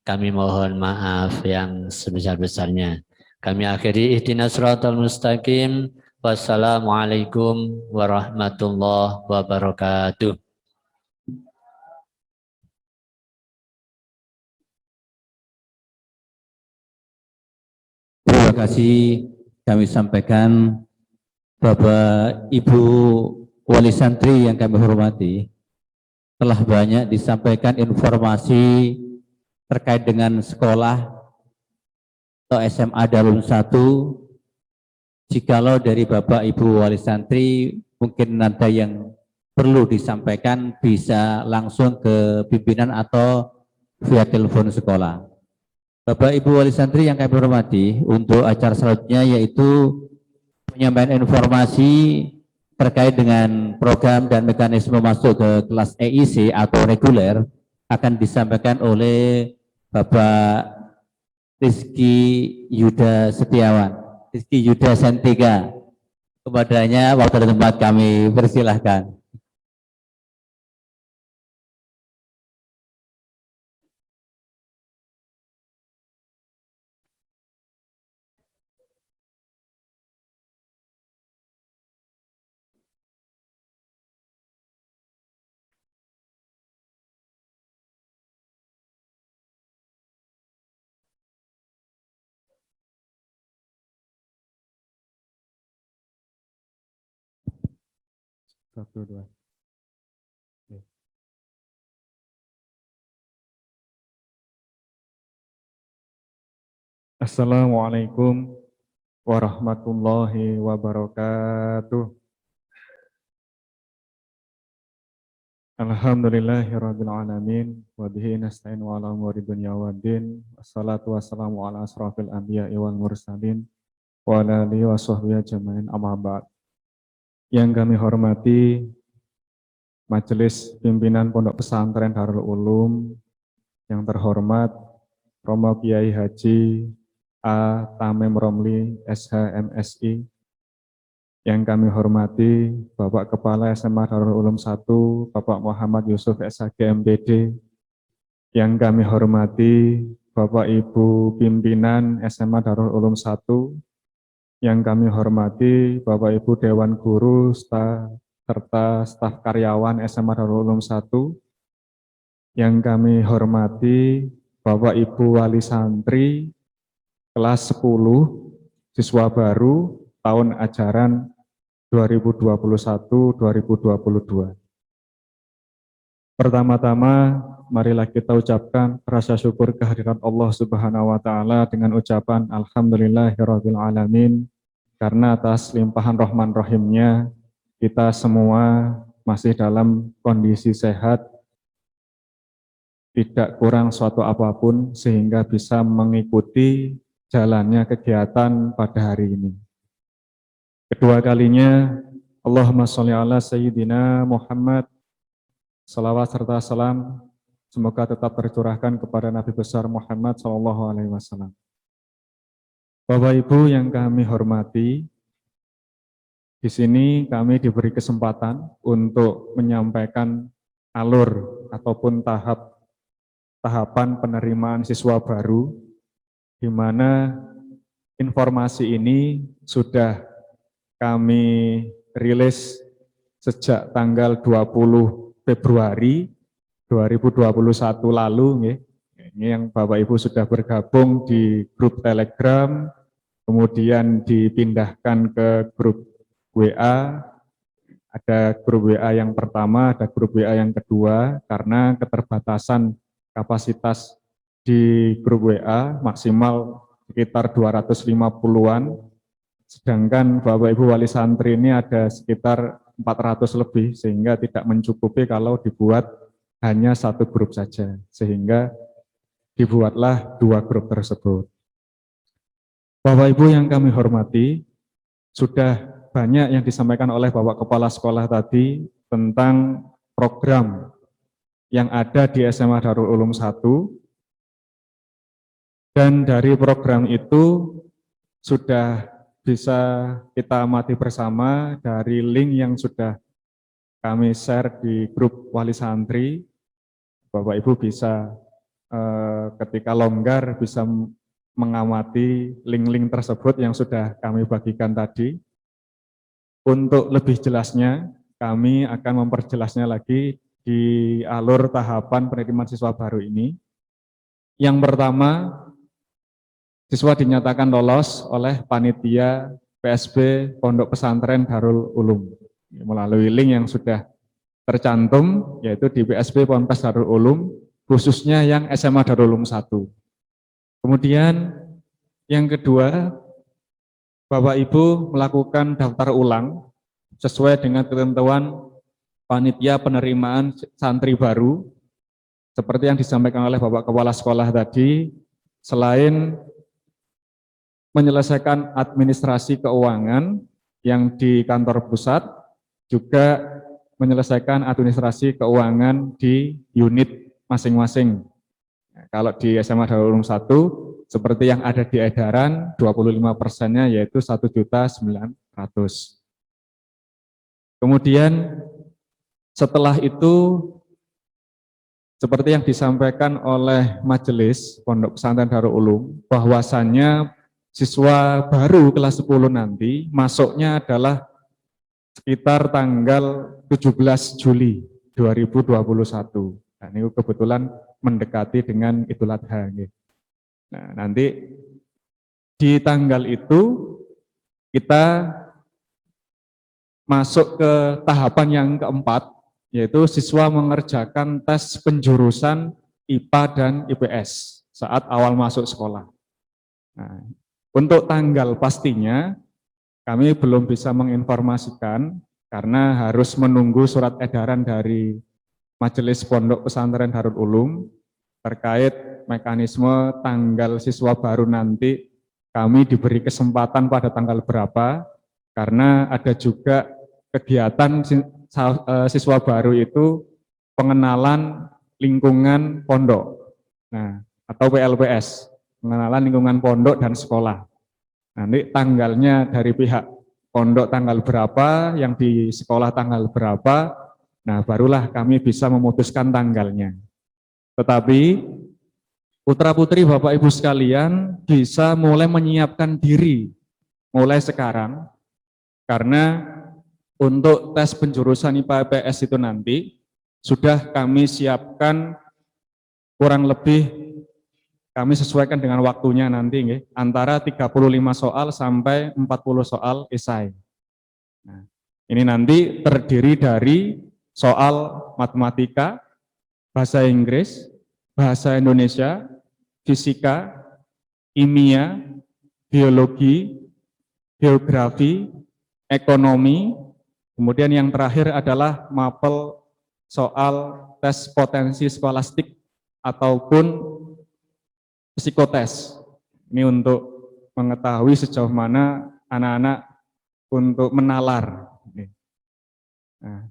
kami mohon maaf yang sebesar-besarnya. Kami akhiri ihdinas siratal mustaqim. Wassalamualaikum warahmatullahi wabarakatuh. Terima kasih kami sampaikan, Bapak Ibu Wali Santri yang kami hormati, telah banyak disampaikan informasi terkait dengan sekolah atau SMA Darul 1. Jikalau dari Bapak Ibu Wali Santri mungkin ada yang perlu disampaikan, bisa langsung ke pimpinan atau via telepon sekolah. Bapak Ibu Wali Santri yang kami hormati, untuk acara selanjutnya yaitu penyampaian informasi terkait dengan program dan mekanisme masuk ke kelas EIC atau reguler akan disampaikan oleh Bapak Rizky Yuda Setiawan, Rizky Yuda Santika. Kepadanya waktu dan tempat kami persilahkan. Satu, dua. Oke. Assalamualaikum warahmatullahi wabarakatuh. Alhamdulillahirabbil alamin wa bihi nasta'in wa ala umuri dunya waddin. Wassalatu wassalamu ala asrofil anbiya'i wal mursalin wa ala alihi wa sahbihi ajmain, amma ba'd. Yang kami hormati Majelis Pimpinan Pondok Pesantren Darul Ulum, yang terhormat Romo Kiai Haji A. Tamim Romli, SH.MSI, yang kami hormati Bapak Kepala SMA Darul Ulum 1, Bapak Muhammad Yusuf SHG MPD, yang kami hormati Bapak Ibu Pimpinan SMA Darul Ulum 1, yang kami hormati Bapak Ibu Dewan Guru serta staf karyawan SMA Darul Ulum 1, yang kami hormati Bapak Ibu Wali Santri kelas 10 siswa baru tahun ajaran 2021-2022. Pertama-tama, marilah kita ucapkan rasa syukur kehadirat Allah Subhanahu wa Ta'ala dengan ucapan Alhamdulillahirabbil alamin, karena atas limpahan rahman rahimnya kita semua masih dalam kondisi sehat, tidak kurang suatu apapun, sehingga bisa mengikuti jalannya kegiatan pada hari ini. Kedua kalinya, Allahumma sholli ala Sayyidina Muhammad, salawat serta salam semoga tetap tercurahkan kepada Nabi besar Muhammad SAW. Bapak Ibu yang kami hormati, di sini kami diberi kesempatan untuk menyampaikan alur ataupun tahapan penerimaan siswa baru, di mana informasi ini sudah kami rilis sejak tanggal 20 Februari 2021 lalu. Ini yang Bapak Ibu sudah bergabung di grup Telegram, kemudian dipindahkan ke grup WA. Ada grup WA yang pertama, ada grup WA yang kedua, karena keterbatasan kapasitas di grup WA maksimal sekitar 250-an, sedangkan Bapak Ibu Wali Santri ini ada sekitar 400 lebih, sehingga tidak mencukupi kalau dibuat hanya satu grup saja, sehingga dibuatlah dua grup tersebut. Bapak Ibu yang kami hormati, sudah banyak yang disampaikan oleh Bapak Kepala Sekolah tadi tentang program yang ada di SMA Darul Ulum 1, dan dari program itu sudah bisa kita amati bersama dari link yang sudah kami share di grup Wali Santri. Bapak Ibu bisa ketika longgar bisa mengamati link-link tersebut yang sudah kami bagikan tadi. Untuk lebih jelasnya, kami akan memperjelasnya lagi di alur tahapan penerimaan siswa baru ini. Yang pertama, siswa dinyatakan lolos oleh panitia PSB Pondok Pesantren Darul Ulum melalui link yang sudah tercantum, yaitu di PSB Ponpes Darul Ulum, khususnya yang SMA Darul Ulum 1. Kemudian yang kedua, Bapak Ibu melakukan daftar ulang sesuai dengan ketentuan panitia penerimaan santri baru, seperti yang disampaikan oleh Bapak Kepala Sekolah tadi. Selain menyelesaikan administrasi keuangan yang di kantor pusat, juga menyelesaikan administrasi keuangan di unit masing-masing. Kalau di SMA Darul Ulum 1, seperti yang ada di edaran, 25%-nya yaitu 1.900.000. Kemudian setelah itu, seperti yang disampaikan oleh Majelis Pondok Pesantren Darul Ulum, bahwasannya siswa baru kelas 10 nanti masuknya adalah sekitar tanggal 17 Juli 2021. Nah, ini kebetulan mendekati dengan Idul Adha. Nah, nanti di tanggal itu kita masuk ke tahapan yang keempat, yaitu siswa mengerjakan tes penjurusan IPA dan IPS saat awal masuk sekolah. Nah, untuk tanggal pastinya kami belum bisa menginformasikan karena harus menunggu surat edaran dari Majelis Pondok Pesantren Darul Ulum terkait mekanisme tanggal siswa baru nanti. Kami diberi kesempatan pada tanggal berapa, karena ada juga kegiatan siswa baru itu pengenalan lingkungan pondok, nah, atau PLPS, pengenalan lingkungan pondok dan sekolah. Nanti tanggalnya dari pihak pondok tanggal berapa, yang di sekolah tanggal berapa, nah barulah kami bisa memutuskan tanggalnya. Tetapi putra-putri Bapak Ibu sekalian bisa mulai menyiapkan diri mulai sekarang, karena untuk tes penjurusan IPA IPS itu nanti sudah kami siapkan kurang lebih, kami sesuaikan dengan waktunya nanti, antara 35 soal sampai 40 soal esai. Nah, ini nanti terdiri dari soal matematika, bahasa Inggris, bahasa Indonesia, fisika, kimia, biologi, geografi, ekonomi, kemudian yang terakhir adalah mapel soal tes potensi skolastik ataupun psikotes. Ini untuk mengetahui sejauh mana anak-anak untuk menalar. Nah,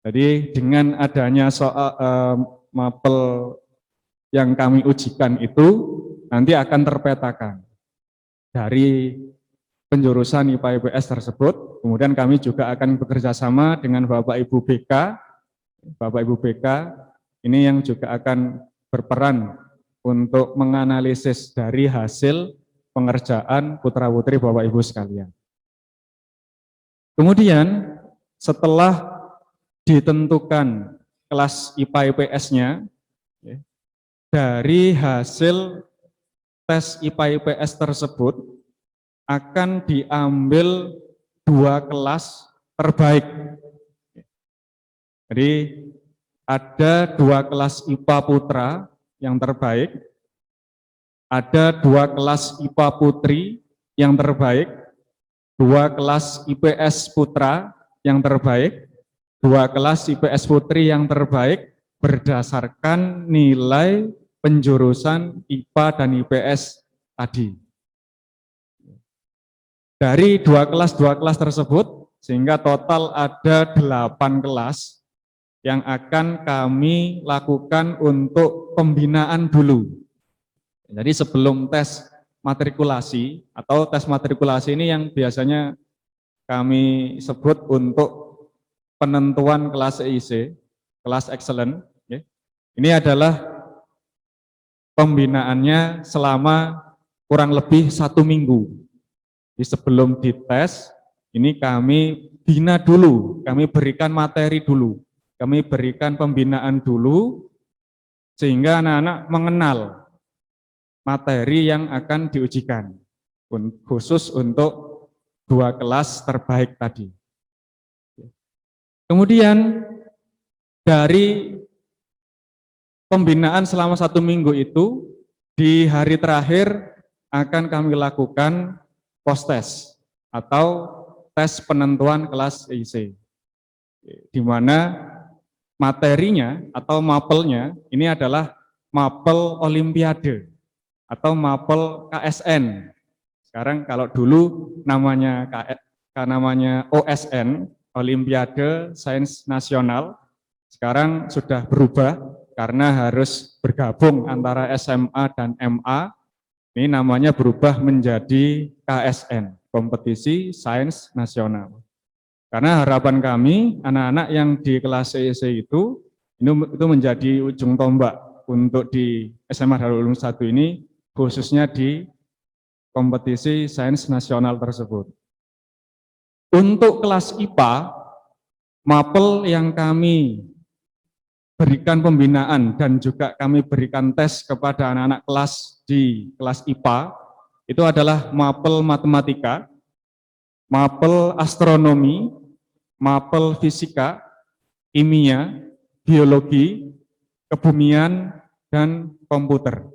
jadi dengan adanya soal mapel yang kami ujikan itu nanti akan terpetakan dari penjurusan IPA IPS tersebut. Kemudian kami juga akan bekerja sama dengan Bapak Ibu BK. Bapak Ibu BK ini yang juga akan berperan untuk menganalisis dari hasil pengerjaan putra-putri Bapak Ibu sekalian. Kemudian setelah ditentukan kelas IPA IPS-nya, dari hasil tes IPA IPS tersebut akan diambil 2 kelas terbaik. Jadi ada 2 kelas IPA putra yang terbaik, ada 2 kelas IPA putri yang terbaik, 2 kelas IPS putra yang terbaik, 2 kelas IPS putri yang terbaik berdasarkan nilai penjurusan IPA dan IPS tadi. Dari 2 kelas tersebut, sehingga total ada 8 kelas yang akan kami lakukan untuk pembinaan dulu. Jadi sebelum tes matrikulasi, atau tes matrikulasi ini yang biasanya kami sebut untuk penentuan kelas EIC, kelas excellent. Ini adalah pembinaannya selama kurang lebih 1 minggu. Jadi sebelum dites, ini kami bina dulu, kami berikan materi dulu, kami berikan pembinaan dulu, sehingga anak-anak mengenal materi yang akan diujikan, khusus untuk 2 kelas terbaik tadi. Kemudian dari pembinaan selama 1 minggu itu, di hari terakhir akan kami lakukan post-test atau tes penentuan kelas EIC, di mana materinya atau mapelnya ini adalah mapel Olimpiade atau mapel KSN. Sekarang kalau dulu namanya OSN, Olimpiade Sains Nasional, sekarang sudah berubah karena harus bergabung antara SMA dan MA. Ini namanya berubah menjadi KSN, Kompetisi Sains Nasional. Karena harapan kami, anak-anak yang di kelas EIC itu menjadi ujung tombak untuk di SMA Darul Ulum 1 ini, khususnya di kompetisi sains nasional tersebut. Untuk kelas IPA, mapel yang kami berikan pembinaan dan juga kami berikan tes kepada anak-anak kelas di kelas IPA, itu adalah mapel matematika, mapel astronomi, mapel fisika, kimia, biologi, kebumian, dan komputer.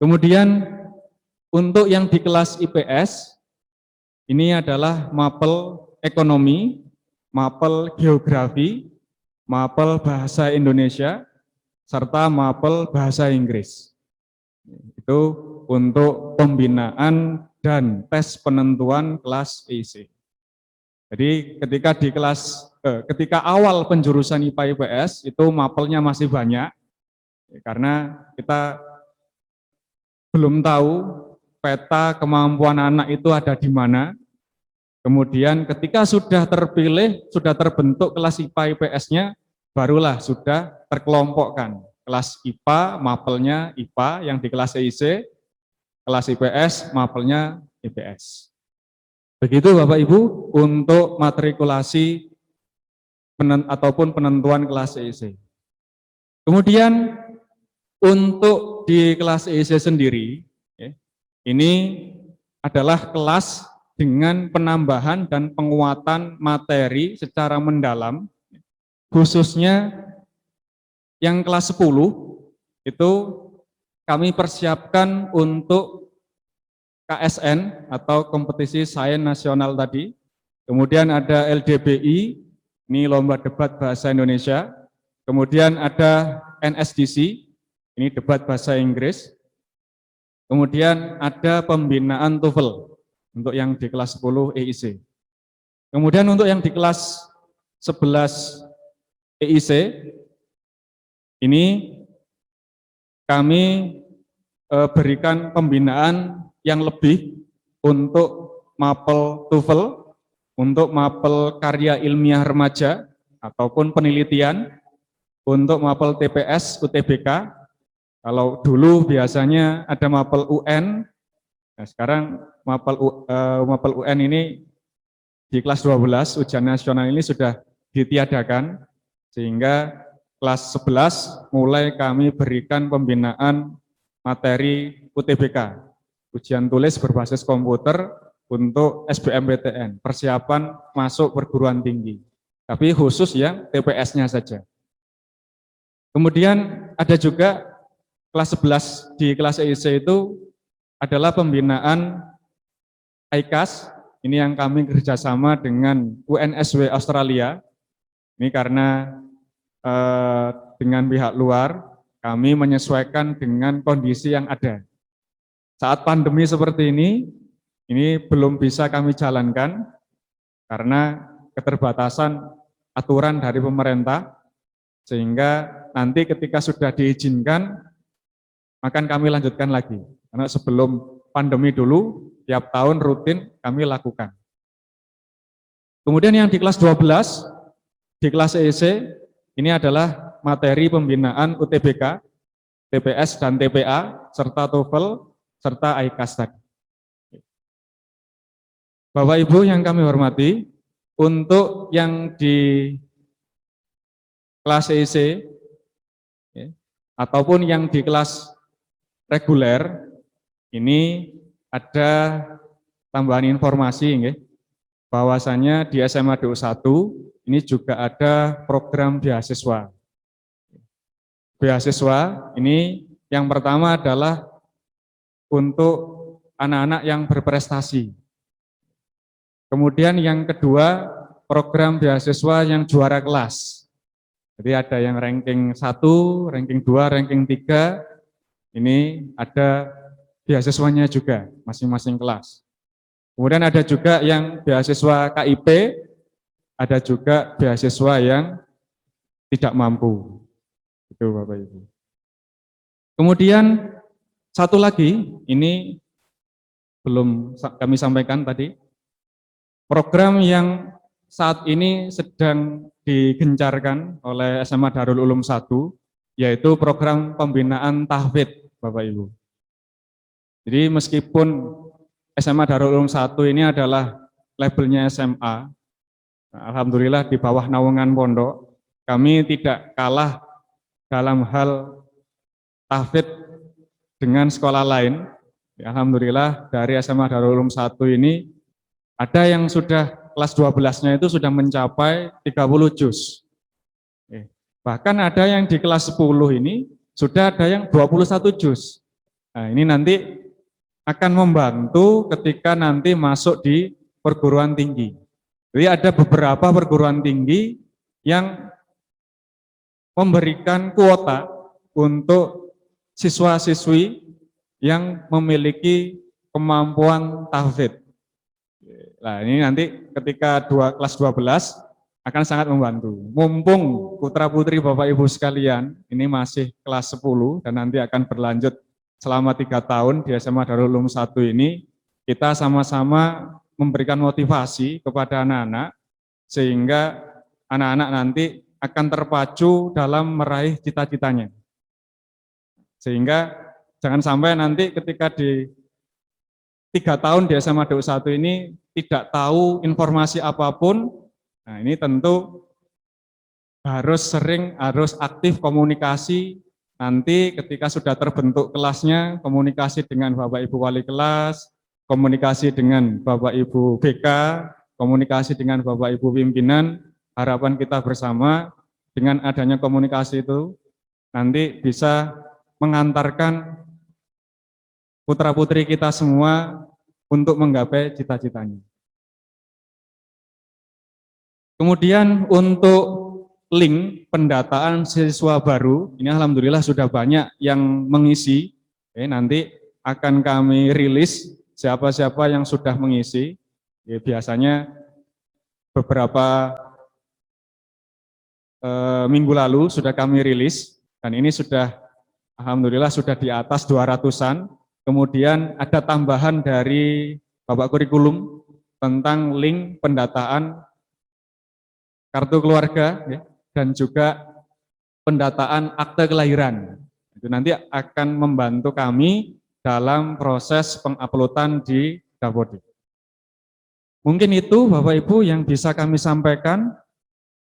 Kemudian untuk yang di kelas IPS, ini adalah mapel ekonomi, mapel geografi, mapel bahasa Indonesia, serta mapel bahasa Inggris. Itu untuk pembinaan dan tes penentuan kelas EIC. Jadi ketika awal penjurusan IPA IPS itu mapelnya masih banyak, karena kita belum tahu peta kemampuan anak itu ada di mana. Kemudian ketika sudah terpilih, sudah terbentuk kelas IPA IPS-nya, barulah sudah terkelompokkan. Kelas IPA, mapelnya IPA yang di kelas EIC, kelas IPS, mapelnya IPS. Begitu Bapak Ibu untuk matrikulasi ataupun penentuan kelas EIC. Kemudian untuk di kelas EIC sendiri, ini adalah kelas dengan penambahan dan penguatan materi secara mendalam, khususnya yang kelas 10 itu kami persiapkan untuk KSN atau Kompetisi Sains Nasional tadi, kemudian ada LDBI, ini Lomba Debat Bahasa Indonesia, kemudian ada NSDC, ini debat bahasa Inggris, kemudian ada pembinaan TOEFL untuk yang di kelas 10 EIC. Kemudian untuk yang di kelas 11 EIC, ini kami berikan pembinaan yang lebih untuk mapel TOEFL, untuk mapel karya ilmiah remaja ataupun penelitian, untuk mapel TPS UTBK. Kalau dulu biasanya ada mapel UN, nah sekarang mapel UN ini di kelas 12 ujian nasional ini sudah ditiadakan, sehingga kelas 11 mulai kami berikan pembinaan materi UTBK, ujian tulis berbasis komputer untuk SBMPTN, persiapan masuk perguruan tinggi, tapi khusus yang TPS-nya saja. Kemudian ada juga kelas 11 di kelas EIC itu adalah pembinaan ICAS, ini yang kami kerjasama dengan UNSW Australia. Ini karena dengan pihak luar, kami menyesuaikan dengan kondisi yang ada. Saat pandemi seperti ini belum bisa kami jalankan karena keterbatasan aturan dari pemerintah, sehingga nanti ketika sudah diizinkan, akan kami lanjutkan lagi. Karena sebelum pandemi dulu, tiap tahun rutin kami lakukan. Kemudian yang di kelas 12, di kelas EIC, ini adalah materi pembinaan UTBK, TPS dan TPA, serta TOEFL, serta ICAS tadi. Bapak Ibu yang kami hormati, untuk yang di kelas EIC, ataupun yang di kelas reguler ini ada tambahan informasi nggih, bahwasanya di SMA DU 1 ini juga ada program beasiswa. Beasiswa ini yang pertama adalah untuk anak-anak yang berprestasi. Kemudian yang kedua, program beasiswa yang juara kelas. Jadi ada yang ranking 1, ranking 2, ranking 3, ini ada beasiswanya juga, masing-masing kelas. Kemudian ada juga yang beasiswa KIP, ada juga beasiswa yang tidak mampu. Itu Bapak Ibu. Kemudian satu lagi, ini belum kami sampaikan tadi, program yang saat ini sedang digencarkan oleh SMA Darul Ulum 1, yaitu program pembinaan tahfidz, Bapak Ibu. Jadi meskipun SMA Darul Ulum 1 ini adalah labelnya SMA, alhamdulillah di bawah naungan pondok, kami tidak kalah dalam hal tahfidz dengan sekolah lain. Alhamdulillah dari SMA Darul Ulum 1 ini ada yang sudah kelas 12-nya itu sudah mencapai 30 juz. Bahkan ada yang di kelas 10 ini sudah ada yang 21 juz. Nah, ini nanti akan membantu ketika nanti masuk di perguruan tinggi. Jadi ada beberapa perguruan tinggi yang memberikan kuota untuk siswa-siswi yang memiliki kemampuan tahfidz. Nah, ini nanti ketika kelas 12 akan sangat membantu. Mumpung putra-putri Bapak Ibu sekalian ini masih kelas 10 dan nanti akan berlanjut selama 3 tahun di SMA Darul Ulum 1 ini, kita sama-sama memberikan motivasi kepada anak-anak sehingga anak-anak nanti akan terpacu dalam meraih cita-citanya. Sehingga jangan sampai nanti ketika di 3 tahun di SMA DU 1 ini tidak tahu informasi apapun. Nah, ini tentu harus aktif komunikasi. Nanti ketika sudah terbentuk kelasnya, komunikasi dengan Bapak Ibu wali kelas, komunikasi dengan Bapak Ibu BK, komunikasi dengan Bapak Ibu pimpinan. Harapan kita bersama dengan adanya komunikasi itu nanti bisa mengantarkan putra-putri kita semua untuk menggapai cita-citanya. Kemudian untuk link pendataan siswa baru, ini alhamdulillah sudah banyak yang mengisi. Nanti akan kami rilis siapa-siapa yang sudah mengisi. Biasanya beberapa minggu lalu sudah kami rilis, dan ini sudah alhamdulillah sudah di atas 200-an. Kemudian ada tambahan dari Bapak Kurikulum tentang link pendataan kartu keluarga dan juga pendataan akte kelahiran. Itu nanti akan membantu kami dalam proses penguploadan di Dapodik. Mungkin itu Bapak Ibu yang bisa kami sampaikan.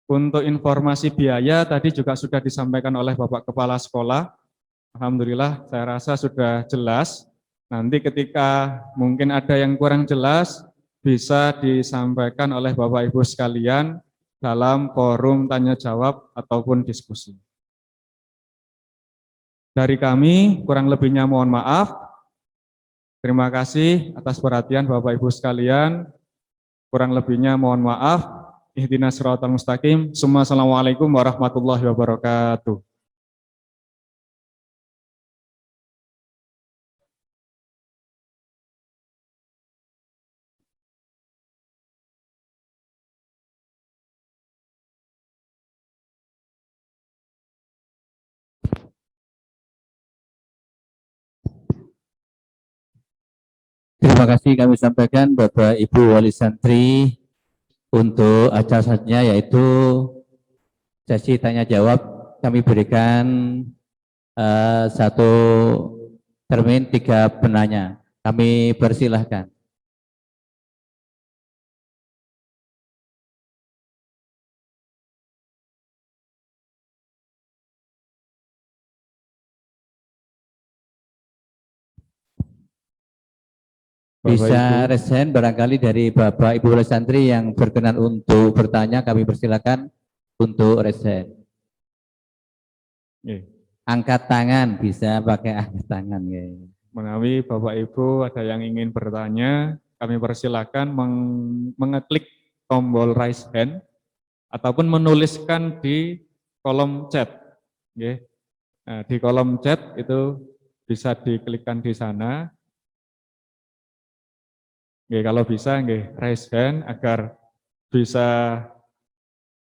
Untuk informasi biaya tadi juga sudah disampaikan oleh Bapak Kepala Sekolah. Alhamdulillah saya rasa sudah jelas. Nanti ketika mungkin ada yang kurang jelas bisa disampaikan oleh Bapak Ibu sekalian dalam forum tanya jawab ataupun diskusi. Dari kami kurang lebihnya mohon maaf. Terima kasih atas perhatian Bapak Ibu sekalian. Kurang lebihnya mohon maaf. Ihdinas siratal mustaqim. Assalamualaikum warahmatullahi wabarakatuh. Terima kasih kami sampaikan Bapak Ibu Wali Santri untuk acara selanjutnya yaitu sesi tanya jawab. Kami berikan satu termin 3 penanya. Kami persilahkan. Bapak Bisa Ibu. raise hand barangkali dari Bapak Ibu wali santri yang berkenan untuk bertanya, kami persilakan untuk raise hand. Nggih. Angkat tangan, bisa pakai angkat tangan. Nggih. Menawi Bapak Ibu ada yang ingin bertanya, kami persilakan mengeklik tombol raise hand ataupun menuliskan di kolom chat. Nggih. Nah, di kolom chat itu bisa diklikkan di sana. Nggih, kalau bisa nggih raise hand agar bisa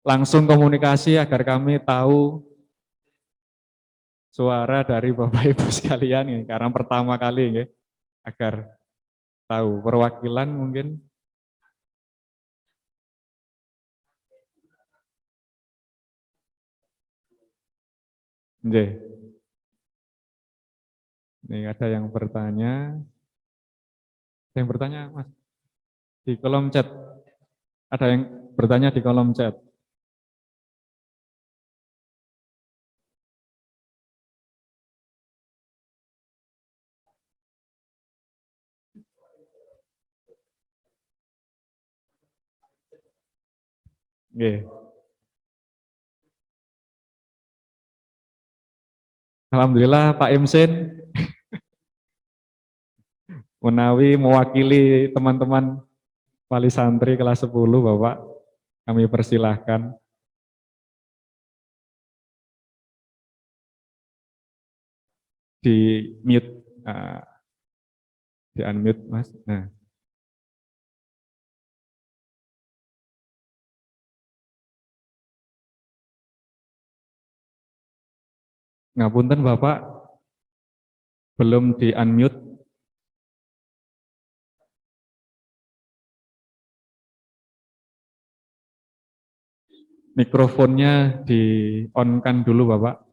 langsung komunikasi agar kami tahu suara dari Bapak Ibu sekalian ini karena pertama kali nggih, agar tahu perwakilan mungkin. Nggih. Ini ada yang bertanya. Ada yang bertanya, Mas? Di kolom chat. Ada yang bertanya di kolom chat. Nggih. Alhamdulillah Pak Imsin menawi mewakili teman-teman wali santri kelas 10 Bapak, kami persilahkan. Di mute, di unmute Mas. Nah. Ngapunten Bapak, belum di unmute. Mikrofonnya di on-kan dulu Bapak.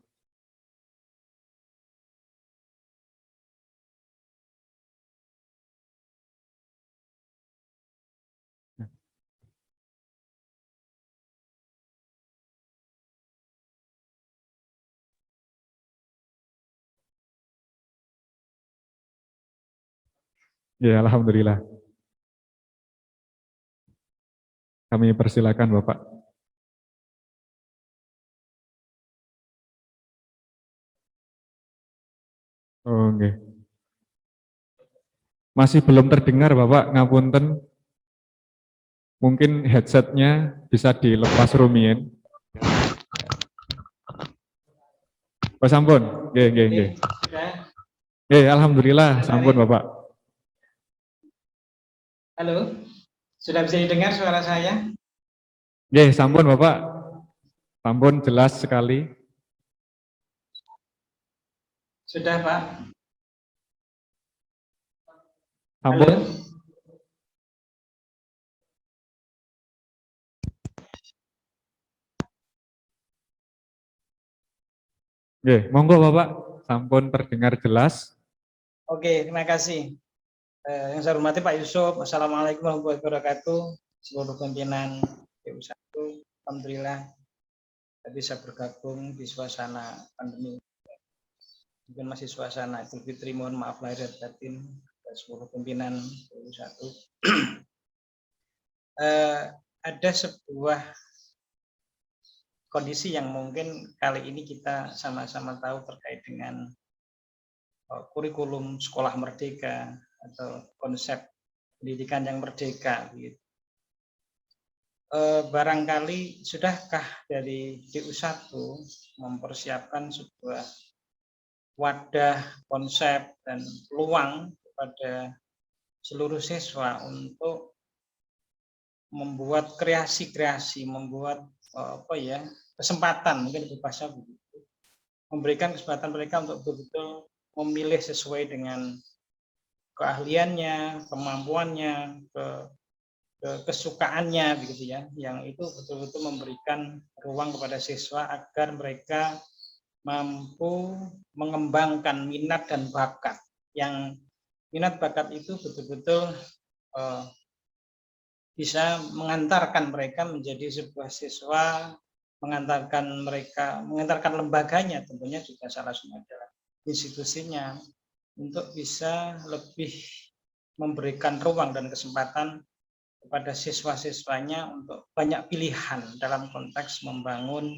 Ya, alhamdulillah. Kami persilakan Bapak. Oh, okay. Masih belum terdengar Bapak, ngapunten. Mungkin headsetnya bisa dilepas rumiyin. Oh, sampun. Nggih. Alhamdulillah, sampun Bapak. Halo, sudah bisa didengar suara saya? Nggih, sampun Bapak. Sampun jelas sekali. Sudah Pak. Sampun. Halo. Nggih, monggo Bapak. Sampun terdengar jelas. Oke, terima kasih. Yang saya hormati Pak Yusuf. Assalamualaikum warahmatullahi wabarakatuh. Seluruh pimpinan PU1, alhamdulillah bisa bergabung di suasana pandemi. Mungkin masih suasana Idul Fitri, mohon maaf lahir dan batin seluruh pimpinan PU1. Ada sebuah kondisi yang mungkin kali ini kita sama-sama tahu terkait dengan kurikulum sekolah merdeka atau konsep pendidikan yang merdeka. Gitu. Barangkali sudahkah dari DU1 mempersiapkan sebuah wadah, konsep, dan peluang kepada seluruh siswa untuk membuat kreasi-kreasi, membuat kesempatan, mungkin bahasa begitu, memberikan kesempatan mereka untuk betul-betul memilih sesuai dengan keahliannya, kemampuannya, kesukaannya, begitu ya, yang itu betul-betul memberikan ruang kepada siswa agar mereka mampu mengembangkan minat dan bakat. Yang minat bakat itu betul-betul bisa mengantarkan mereka menjadi sebuah siswa, mengantarkan lembaganya, tentunya juga salah satu adalah institusinya, untuk bisa lebih memberikan ruang dan kesempatan kepada siswa-siswanya untuk banyak pilihan dalam konteks membangun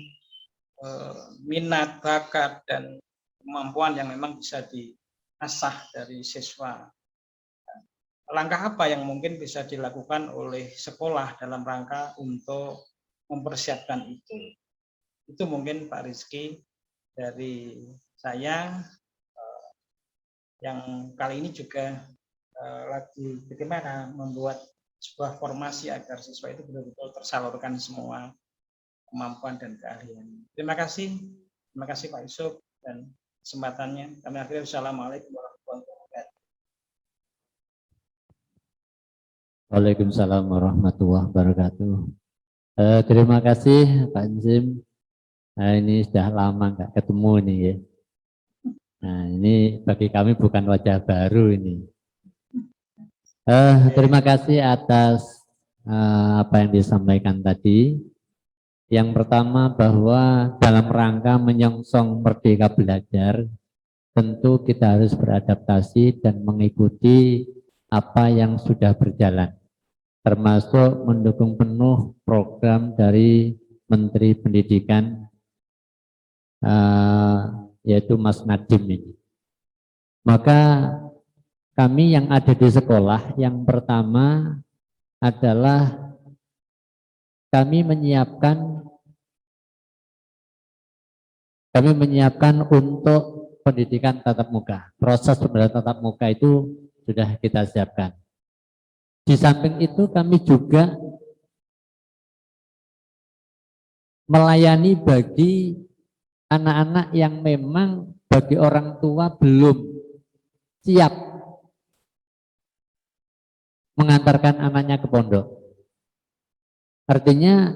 minat, bakat, dan kemampuan yang memang bisa diasah dari siswa. Langkah apa yang mungkin bisa dilakukan oleh sekolah dalam rangka untuk mempersiapkan itu? Itu mungkin Pak Rizky dari saya yang kali ini juga lagi bagaimana membuat sebuah formasi agar siswa itu betul-betul tersalurkan semua kemampuan dan keahlian. Terima kasih Pak Yusuf dan kesempatannya. Kami akhiri. Wassalamualaikum warahmatullahi wabarakatuh. Waalaikumsalam warahmatullahi wabarakatuh. Terima kasih Pak Zim. Nah, ini sudah lama nggak ketemu nih ya. Nah, ini bagi kami bukan wajah baru ini. Terima kasih atas apa yang disampaikan tadi. Yang pertama bahwa dalam rangka menyongsong Merdeka Belajar, tentu kita harus beradaptasi dan mengikuti apa yang sudah berjalan, termasuk mendukung penuh program dari Menteri Pendidikan yaitu Mas Nadiem ini. Maka kami yang ada di sekolah, yang pertama adalah kami menyiapkan untuk pendidikan tatap muka. Proses pembelajaran tatap muka itu sudah kita siapkan. Di samping itu kami juga melayani bagi anak-anak yang memang bagi orang tua belum siap mengantarkan anaknya ke pondok. Artinya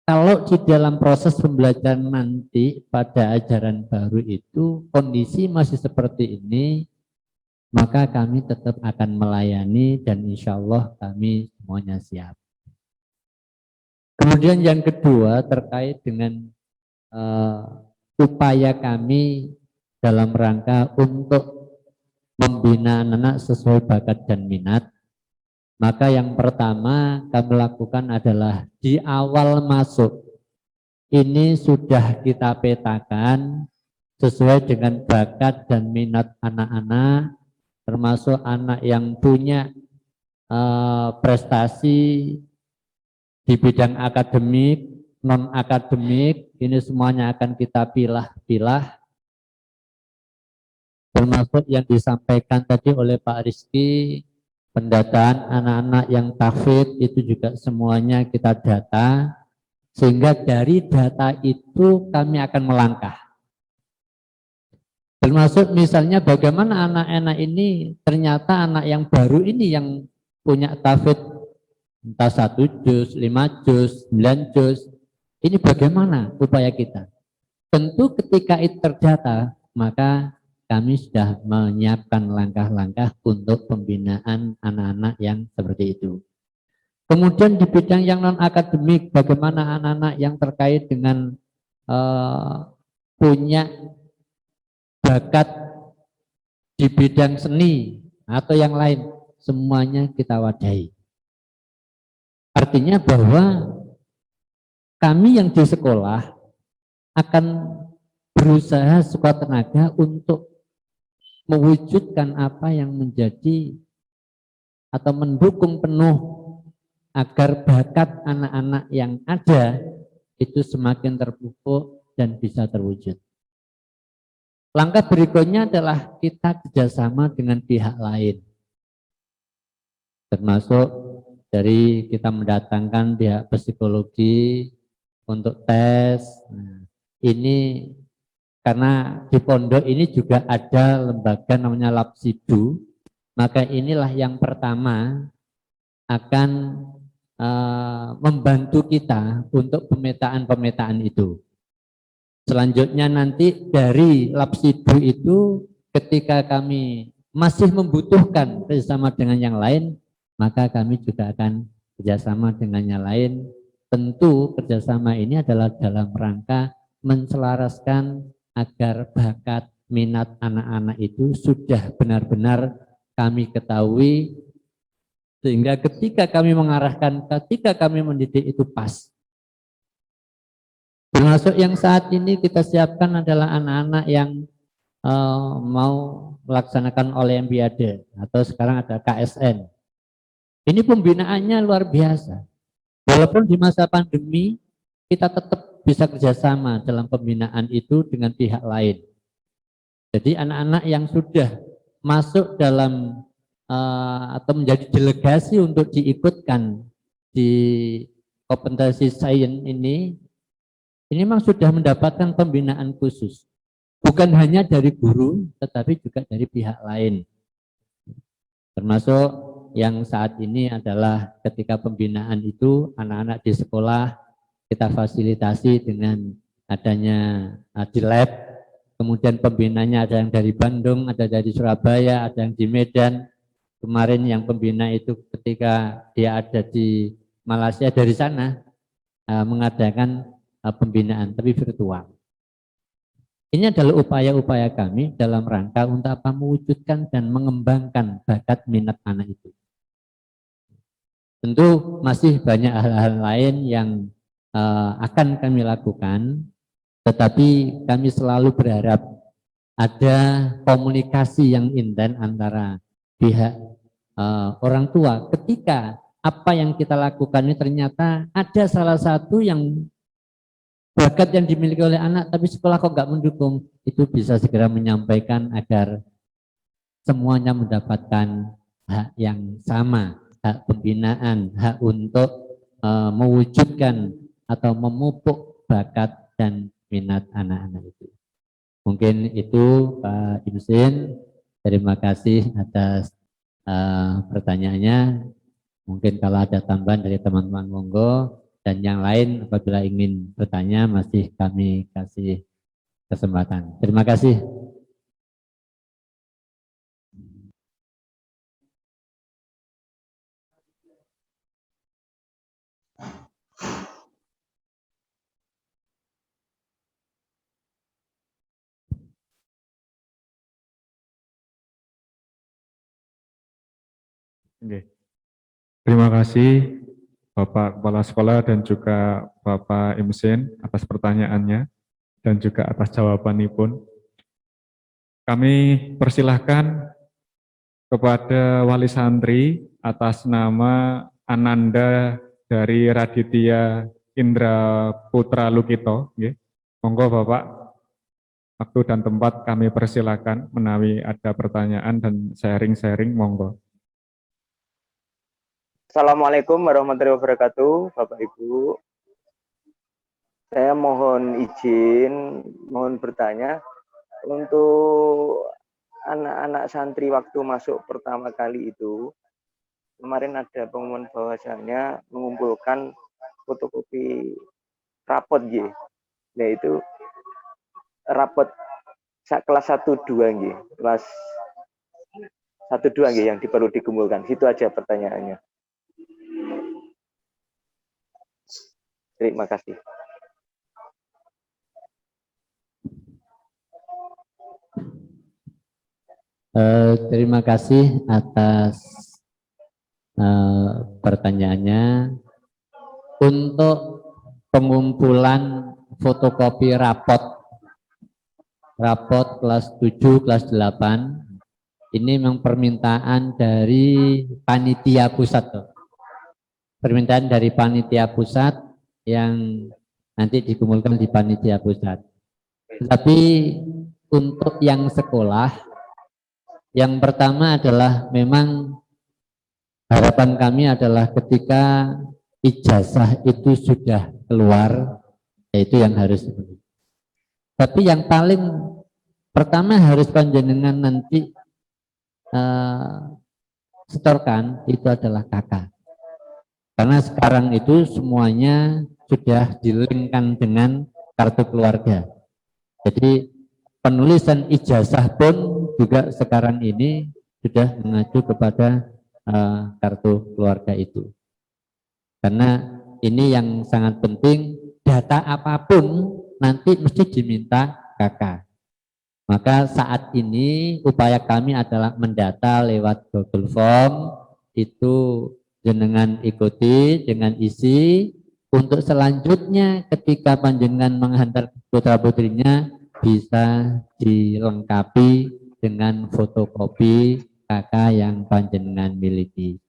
kalau di dalam proses pembelajaran nanti pada ajaran baru itu kondisi masih seperti ini, maka kami tetap akan melayani dan insya Allah kami semuanya siap. Kemudian yang kedua terkait dengan upaya kami dalam rangka untuk membina anak sesuai bakat dan minat. Maka yang pertama kami lakukan adalah di awal masuk ini sudah kita petakan sesuai dengan bakat dan minat anak-anak, termasuk anak yang punya prestasi di bidang akademik, non akademik, ini semuanya akan kita pilah-pilah, termasuk yang disampaikan tadi oleh Pak Rizky. Pendataan anak-anak yang tahfidz itu juga semuanya kita data, sehingga dari data itu kami akan melangkah. Termasuk misalnya bagaimana anak-anak ini ternyata anak yang baru ini yang punya tahfidz entah 1 juz, 5 juz, 9 juz, ini bagaimana upaya kita? Tentu ketika itu terdata, maka kami sudah menyiapkan langkah-langkah untuk pembinaan anak-anak yang seperti itu. Kemudian di bidang yang non-akademik, bagaimana anak-anak yang terkait dengan punya bakat di bidang seni atau yang lain, semuanya kita wadahi. Artinya bahwa kami yang di sekolah akan berusaha sekuat tenaga untuk mewujudkan apa yang menjadi atau mendukung penuh agar bakat anak-anak yang ada itu semakin terpupuk dan bisa terwujud. Langkah berikutnya adalah kita kerjasama dengan pihak lain, termasuk dari kita mendatangkan pihak psikologi untuk tes. Nah, ini karena di pondok ini juga ada lembaga namanya Lapsidu, maka inilah yang pertama akan membantu kita untuk pemetaan itu. Selanjutnya nanti dari Lapsidu itu ketika kami masih membutuhkan kerjasama dengan yang lain, maka kami juga akan kerjasama dengan yang lain. Tentu kerjasama ini adalah dalam rangka menselaraskan agar bakat minat anak-anak itu sudah benar-benar kami ketahui, sehingga ketika kami mengarahkan, ketika kami mendidik itu pas. Termasuk yang saat ini kita siapkan adalah anak-anak yang mau melaksanakan Olimpiade atau sekarang ada KSN. Ini pembinaannya luar biasa. Walaupun di masa pandemi kita tetap bisa kerjasama dalam pembinaan itu dengan pihak lain. Jadi anak-anak yang sudah masuk dalam atau menjadi delegasi untuk diikutkan di kompetensi sains ini memang sudah mendapatkan pembinaan khusus. Bukan hanya dari guru, tetapi juga dari pihak lain. Termasuk yang saat ini adalah ketika pembinaan itu anak-anak di sekolah kita fasilitasi dengan adanya di lab, kemudian pembinanya ada yang dari Bandung, ada dari Surabaya, ada yang di Medan. Kemarin yang pembina itu ketika dia ada di Malaysia dari sana mengadakan pembinaan tapi virtual. Ini adalah upaya-upaya kami dalam rangka untuk apa mewujudkan dan mengembangkan bakat minat anak itu. Tentu masih banyak hal-hal lain yang akan kami lakukan, tetapi kami selalu berharap ada komunikasi yang intens antara pihak orang tua ketika apa yang kita lakukan ini ternyata ada salah satu yang bakat yang dimiliki oleh anak tapi sekolah kok nggak mendukung, itu bisa segera menyampaikan agar semuanya mendapatkan hak yang sama, hak pembinaan, hak untuk mewujudkan atau memupuk bakat dan minat anak-anak itu. Mungkin itu Pak Imsin, terima kasih atas pertanyaannya. Mungkin kalau ada tambahan dari teman-teman monggo, dan yang lain apabila ingin bertanya masih kami kasih kesempatan. Terima kasih. Oke. Terima kasih Bapak Kepala Sekolah dan juga Bapak Imsin atas pertanyaannya dan juga atas jawabannya pun. Kami persilahkan kepada wali santri atas nama Ananda dari Raditya Indra Putra Lukito. Monggo Bapak, waktu dan tempat kami persilahkan menawi ada pertanyaan dan sharing-sharing, monggo. Assalamualaikum warahmatullahi wabarakatuh, Bapak Ibu. Saya mohon izin, mohon bertanya untuk anak-anak santri waktu masuk pertama kali itu. Kemarin ada pengumuman bahwasanya mengumpulkan fotokopi rapot yaitu rapot kelas 1-2 kelas 1-2 yang perlu dikumpulkan. Itu aja pertanyaannya. Terima kasih. Terima kasih atas pertanyaannya. Untuk pengumpulan fotokopi rapot kelas 7, kelas 8, ini memang permintaan dari panitia pusat. Permintaan dari panitia pusat yang nanti dikumpulkan di panitia pusat. Tetapi untuk yang sekolah, yang pertama adalah memang harapan kami adalah ketika ijazah itu sudah keluar, yaitu yang harus. Tapi yang paling pertama harus panjenengan nanti setorkan itu adalah KK. Karena sekarang itu semuanya sudah dilingkan dengan kartu keluarga. Jadi penulisan ijazah pun juga sekarang ini sudah mengacu kepada kartu keluarga itu. Karena ini yang sangat penting, data apapun nanti mesti diminta KK. Maka saat ini upaya kami adalah mendata lewat Google Form, itu jenengan ikuti dengan isi. Untuk selanjutnya ketika panjenengan menghantar putra putrinya bisa dilengkapi dengan fotokopi KK yang panjenengan miliki.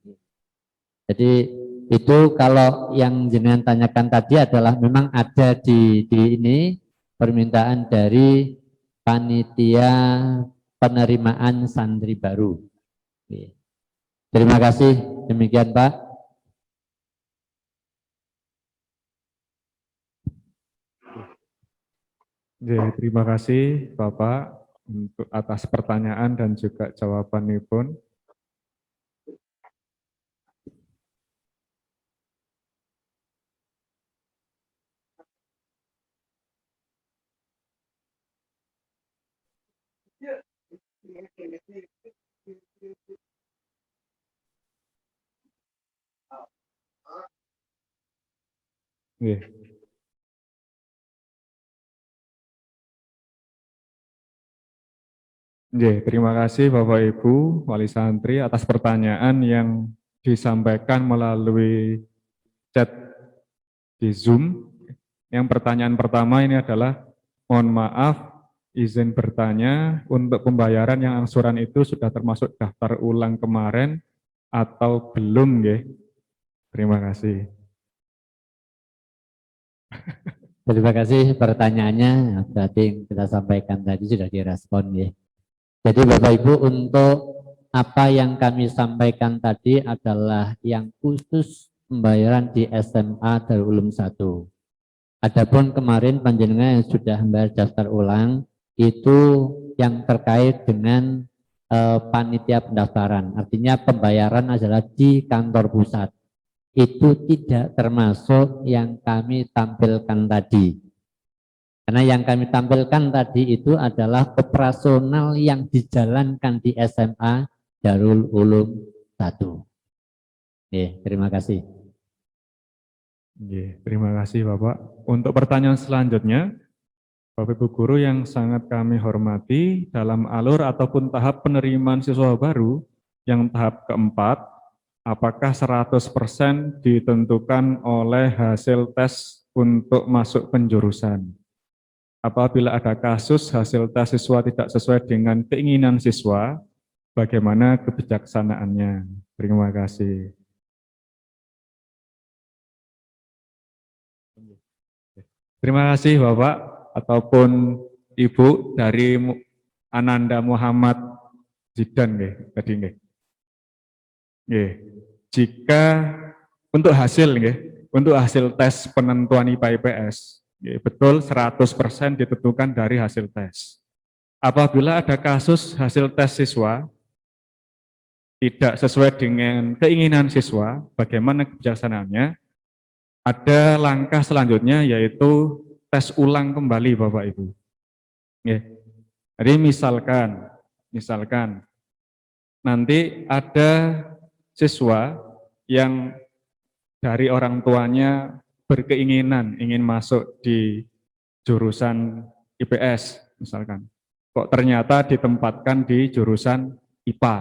Jadi itu kalau yang jenengan tanyakan tadi adalah memang ada di ini permintaan dari panitia penerimaan santri baru. Oke. Terima kasih, demikian Pak. Terima kasih Bapak untuk atas pertanyaan dan juga jawabannya pun. Terima kasih Bapak Ibu Wali Santri atas pertanyaan yang disampaikan melalui chat di Zoom. Yang pertanyaan pertama ini adalah, mohon maaf, izin bertanya, untuk pembayaran yang angsuran itu sudah termasuk daftar ulang kemarin atau belum, nggih? Terima kasih. Terima kasih pertanyaannya, berarti yang kita sampaikan tadi sudah direspon ya. Jadi Bapak Ibu, untuk apa yang kami sampaikan tadi adalah yang khusus pembayaran di SMA Darul Ulum 1. Adapun kemarin panjenengan yang sudah membayar daftar ulang itu yang terkait dengan panitia pendaftaran. Artinya pembayaran adalah di kantor pusat. Itu tidak termasuk yang kami tampilkan tadi. Karena yang kami tampilkan tadi itu adalah operasional yang dijalankan di SMA Darul Ulum 1. Terima kasih. Terima kasih Bapak. Untuk pertanyaan selanjutnya, Bapak Ibu Guru yang sangat kami hormati, dalam alur ataupun tahap penerimaan siswa baru yang tahap keempat, apakah 100% ditentukan oleh hasil tes untuk masuk penjurusan? Apabila ada kasus hasil tes siswa tidak sesuai dengan keinginan siswa, bagaimana kebijaksanaannya? Terima kasih. Terima kasih Bapak ataupun Ibu dari Ananda Muhammad Zidan tadi nggih. Jika untuk hasil tes penentuan IPA IPS, betul 100% ditentukan dari hasil tes. Apabila ada kasus hasil tes siswa tidak sesuai dengan keinginan siswa, bagaimana kebijaksanaannya? Ada langkah selanjutnya yaitu tes ulang kembali Bapak Ibu. Jadi misalkan nanti ada siswa yang dari orang tuanya berkeinginan ingin masuk di jurusan IPS misalkan, kok ternyata ditempatkan di jurusan IPA.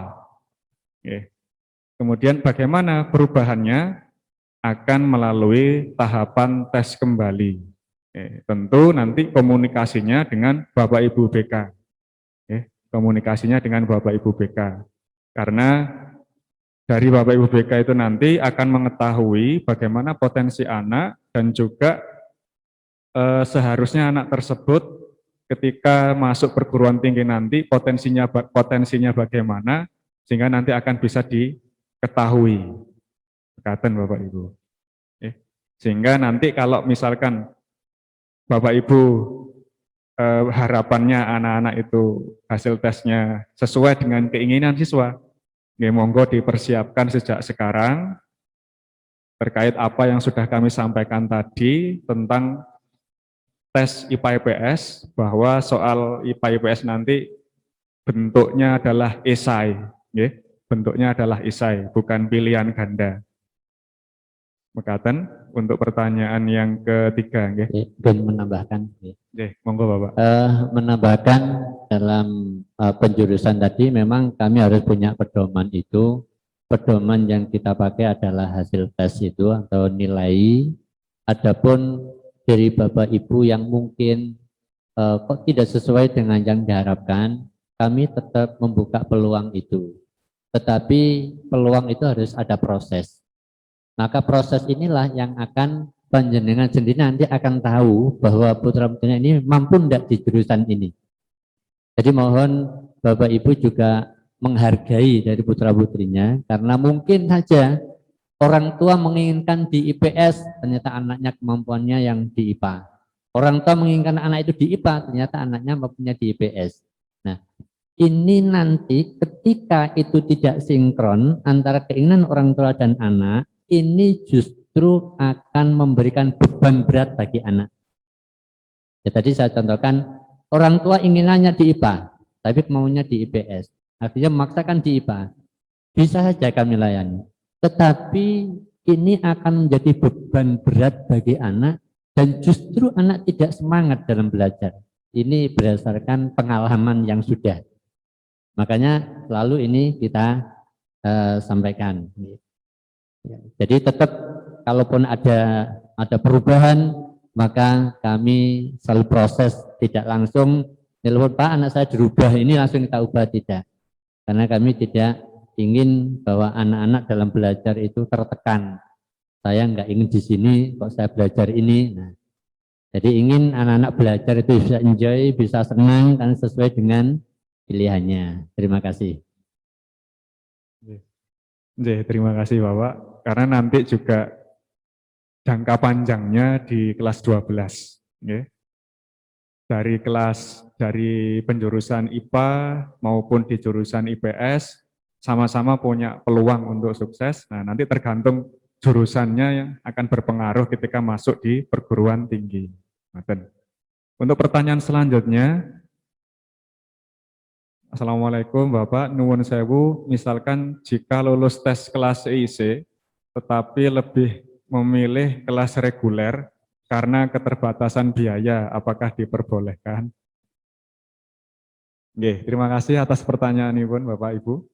Kemudian bagaimana perubahannya? Akan melalui tahapan tes kembali. Tentu nanti komunikasinya dengan Bapak Ibu BK. Komunikasinya dengan Bapak Ibu BK. Karena dari Bapak Ibu BK itu nanti akan mengetahui bagaimana potensi anak dan juga seharusnya anak tersebut ketika masuk perguruan tinggi nanti potensinya bagaimana, sehingga nanti akan bisa diketahui. Katen Bapak Ibu. Sehingga nanti kalau misalkan Bapak Ibu harapannya anak-anak itu hasil tesnya sesuai dengan keinginan siswa, monggo dipersiapkan sejak sekarang terkait apa yang sudah kami sampaikan tadi tentang tes IPA IPS, bahwa soal IPA IPS nanti bentuknya adalah esai, bentuknya adalah esai, bukan pilihan ganda. Mekaten untuk pertanyaan yang ketiga, nggih. Ben menambahkan. Nggih, monggo Bapak. Menambahkan dalam penjurusan tadi memang kami harus punya pedoman itu. Pedoman yang kita pakai adalah hasil tes itu atau nilai. Adapun dari Bapak Ibu yang mungkin kok tidak sesuai dengan yang diharapkan, kami tetap membuka peluang itu. Tetapi peluang itu harus ada proses. Maka proses inilah yang akan panjenengan sendiri nanti akan tahu bahwa putra-putrinya ini mampu tidak di jurusan ini. Jadi mohon Bapak Ibu juga menghargai dari putra-putrinya, karena mungkin saja orang tua menginginkan di IPS, ternyata anaknya kemampuannya yang di IPA. Orang tua menginginkan anak itu di IPA, ternyata anaknya mampunya di IPS. Nah, ini nanti ketika itu tidak sinkron antara keinginan orang tua dan anak, ini justru akan memberikan beban berat bagi anak. Ya, tadi saya contohkan, orang tua inginannya di IPA, tapi maunya di IPS. Artinya memaksakan di IPA. Bisa saja kami layani. Tetapi ini akan menjadi beban berat bagi anak, dan justru anak tidak semangat dalam belajar. Ini berdasarkan pengalaman yang sudah. Makanya selalu ini kita sampaikan. Jadi tetap kalaupun ada perubahan, maka kami selalu proses, tidak langsung telepon Pak anak saya dirubah ini langsung kita ubah, tidak. Karena kami tidak ingin bahwa anak-anak dalam belajar itu tertekan. Saya nggak ingin di sini kok saya belajar ini. Nah, jadi ingin anak-anak belajar itu bisa enjoy, bisa senang kan sesuai dengan pilihannya. Terima kasih. Terima kasih Bapak. Karena nanti juga jangka panjangnya di kelas 12. Dari penjurusan IPA maupun di jurusan IPS sama-sama punya peluang untuk sukses. Nah, nanti tergantung jurusannya yang akan berpengaruh ketika masuk di perguruan tinggi. Untuk pertanyaan selanjutnya, Assalamualaikum Bapak, nuwun sewu, misalkan jika lulus tes kelas EIC, tetapi lebih memilih kelas reguler karena keterbatasan biaya, apakah diperbolehkan? Oke, terima kasih atas pertanyaan Ibu, Bapak Ibu.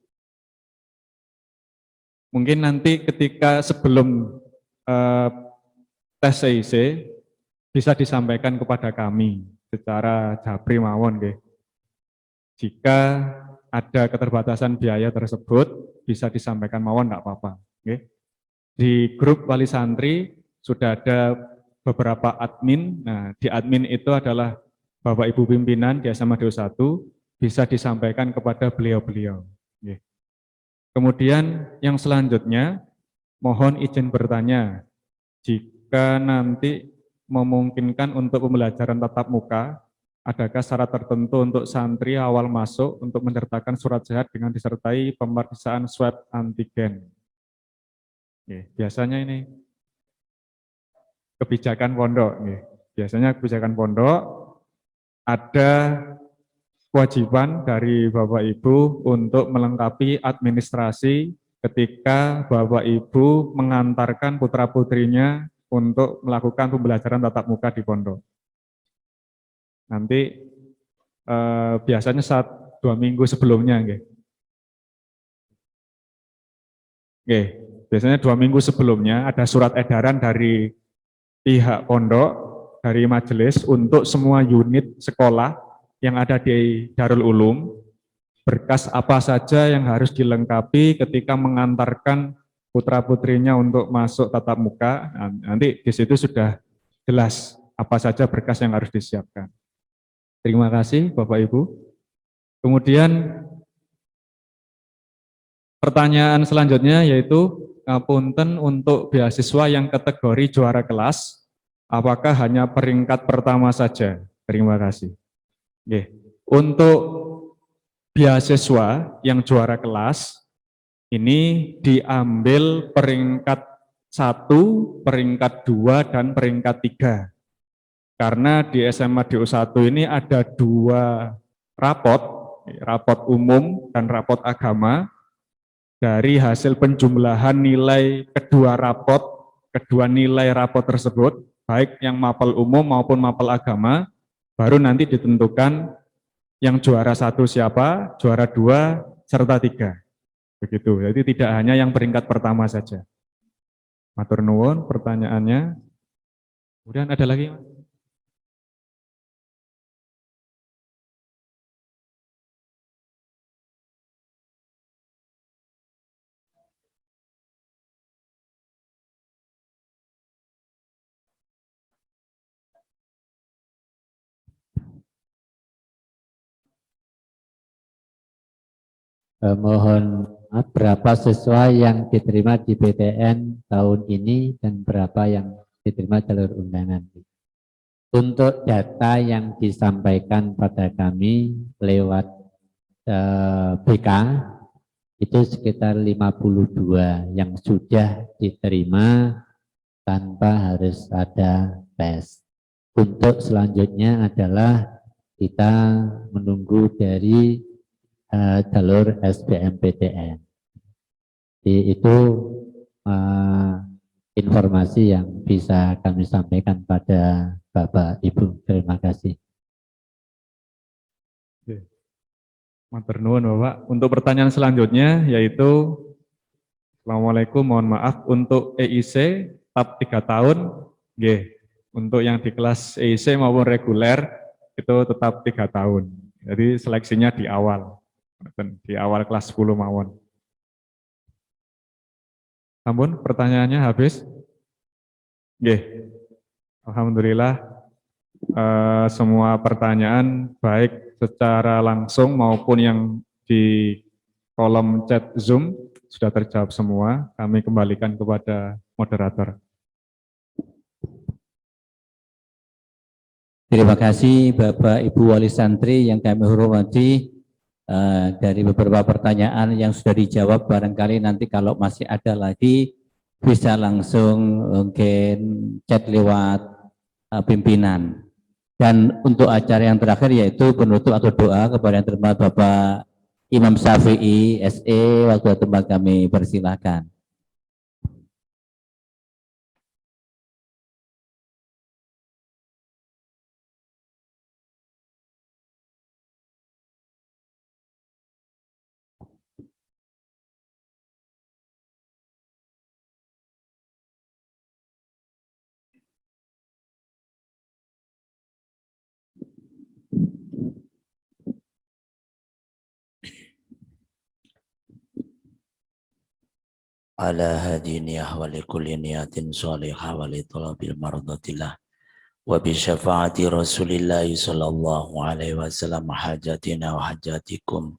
Mungkin nanti ketika sebelum tes EIC bisa disampaikan kepada kami secara japri mawon, nggih. Jika ada keterbatasan biaya tersebut bisa disampaikan mawon, enggak apa-apa, nggih. Di grup wali santri sudah ada beberapa admin. Nah, di admin itu adalah Bapak Ibu pimpinan di SMA DO1, bisa disampaikan kepada beliau-beliau. Nggih. Kemudian yang selanjutnya, mohon izin bertanya, jika nanti memungkinkan untuk pembelajaran tatap muka, adakah syarat tertentu untuk santri awal masuk untuk menyertakan surat sehat dengan disertai pemeriksaan swab antigen? Biasanya ini kebijakan pondok. Biasanya kebijakan pondok ada kewajiban dari Bapak Ibu untuk melengkapi administrasi ketika Bapak Ibu mengantarkan putra-putrinya untuk melakukan pembelajaran tatap muka di pondok. Nanti biasanya 2 minggu sebelumnya, biasanya 2 minggu sebelumnya ada surat edaran dari pihak pondok, dari majelis untuk semua unit sekolah yang ada di Darul Ulum, berkas apa saja yang harus dilengkapi ketika mengantarkan putra-putrinya untuk masuk tatap muka. Nanti di situ sudah jelas apa saja berkas yang harus disiapkan. Terima kasih Bapak Ibu. Kemudian pertanyaan selanjutnya yaitu ngapunten untuk beasiswa yang kategori juara kelas, apakah hanya peringkat pertama saja? Terima kasih. Oke. Untuk beasiswa yang juara kelas ini diambil peringkat 1, peringkat 2, dan peringkat 3. Karena di SMA DO1 ini ada 2 rapot umum dan rapot agama. Dari hasil penjumlahan nilai kedua rapot kedua nilai rapor tersebut, baik yang mapel umum maupun mapel agama, baru nanti ditentukan yang juara 1 siapa, juara 2, serta 3. Begitu, jadi tidak hanya yang peringkat pertama saja. Matur nuwun pertanyaannya. Kemudian ada lagi, Mas? Mohon maaf, berapa siswa yang diterima di PTN tahun ini dan berapa yang diterima jalur undangan? Untuk data yang disampaikan pada kami lewat BK itu sekitar 52 yang sudah diterima tanpa harus ada tes. Untuk selanjutnya adalah kita menunggu dari jalur SBMPTN. Itu informasi yang bisa kami sampaikan pada Bapak Ibu. Terima kasih. Matur nuwun Bapak. Untuk pertanyaan selanjutnya yaitu, Assalamualaikum, mohon maaf untuk EIC TAP 3 tahun, untuk yang di kelas EIC maupun reguler itu tetap 3 tahun. Jadi seleksinya di awal kelas 10 mawon. Namun pertanyaannya habis. Alhamdulillah semua pertanyaan baik secara langsung maupun yang di kolom chat Zoom sudah terjawab semua. Kami kembalikan kepada moderator. Terima kasih Bapak Ibu Wali Santri yang kami hormati. Dari beberapa pertanyaan yang sudah dijawab, barangkali nanti kalau masih ada lagi bisa langsung mungkin chat lewat pimpinan. Dan untuk acara yang terakhir yaitu penutup atau doa kepada yang terhormat Bapak Imam Syafi'i SE, waktu tempat kami persilakan. Ala hadi niyah wa li kulli niyatin sholihah wa li talabil mardatillah wa bi syafaati Rasulillah sallallahu alaihi wasallam hajatina wa hajatikum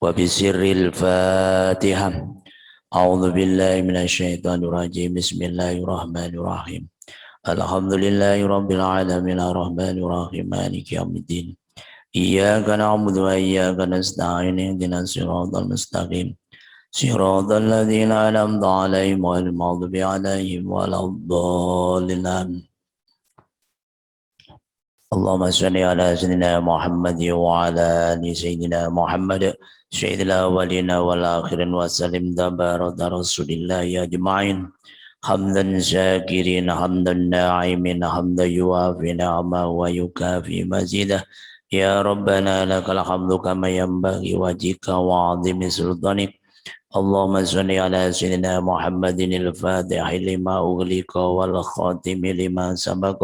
wa bi sirril Fatihah. A'udzu billahi minasyaitonir rajim. Bismillahirrahmanirrahim. Alhamdulillahirabbil alamin arrahmanir rahim maliki yaumiddin. Iyyaka na'budu wa iyyaka nasta'in ihdinas siratal mustaqim. صراط الذين أنعمت عليهم غير المغضوب عليهم ولا الضالين. اللهم صل على سيدنا محمد وعلى آل سيدنا محمد سيد الأولين والآخرين وسلم تبارك رسول الله أجمعين. حمدا شاكرين حمدا ناعمين حمدا يوافي نعمه ويكافي مزيده. يا ربنا لك الحمد كما ينبغي وجهك وعظيم سلطانك. اللهم صل على سيدنا محمد الفاتح لما أغلق والخاتم لما سبق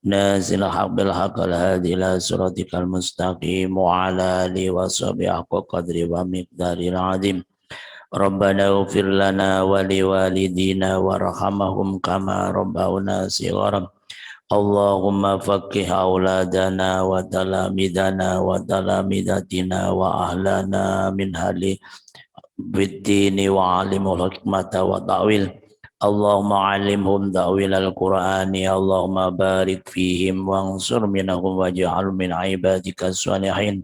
نازل الحق بالحق الهادي إلى صراطك المستقيم وعلى آله وصحبه حق قدر ومقدار العظيم. ربنا اغفر لنا ولوالدينا وارحمهم كما ربونا صغارا. اللهم فقه أولادنا وتلاميذنا وتلاميذاتنا وأهلنا من أهل بالدين وعلم الحكمة والتأويل. اللهم علمهم تأويل القرآن. اللهم بارك فيهم وانصر منهم واجعل من عبادك الصالحين.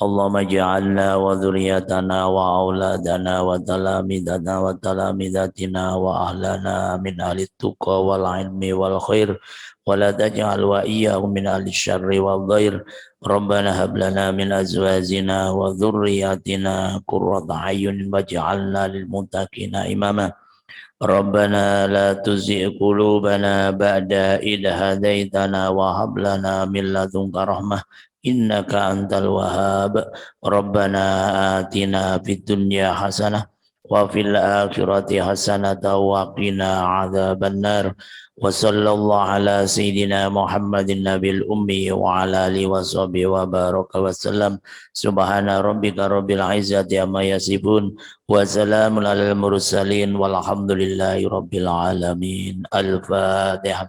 اللهم اجعلنا وذريتنا وأولادنا وتلاميذنا وتلاميذاتنا وأهلنا من أهل التقى والعلم والخير ولا تجعل وإياهم من أهل الشر والضير. ربنا هب لنا من أزواجنا وذرياتنا قرة أعين واجعلنا للمتقين إماما. ربنا لا تزغ قلوبنا بعد إذ هديتنا وهب لنا من لدنك رحمة إنك أنت الوهاب ربنا آتنا في الدنيا حسنة وفي الآخرة حسنة وقنا عذاب النار وصلى الله على سيدنا محمد النبي الأمي وعلى آله وصحبه وبارك وسلم سبحان ربك رب العزة عما يصفون وسلام على المرسلين والحمد لله رب العالمين الفاتحة.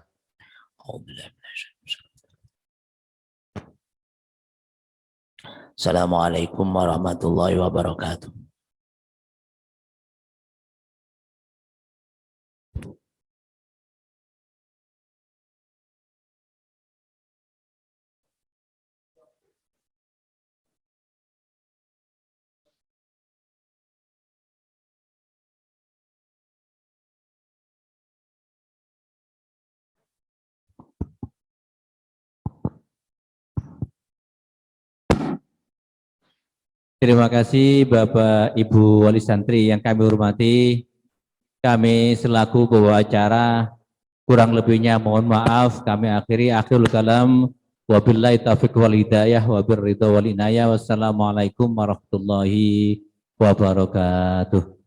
Assalamualaikum warahmatullahi wabarakatuh. Terima kasih Bapak Ibu Wali Santri yang kami hormati. Kami selaku pembawa acara kurang lebihnya mohon maaf. Kami akhiri akhirul kalam. Wabillahi taufiq wal hidayah wabir ridha wal inayah. Wassalamualaikum warahmatullahi wabarakatuh.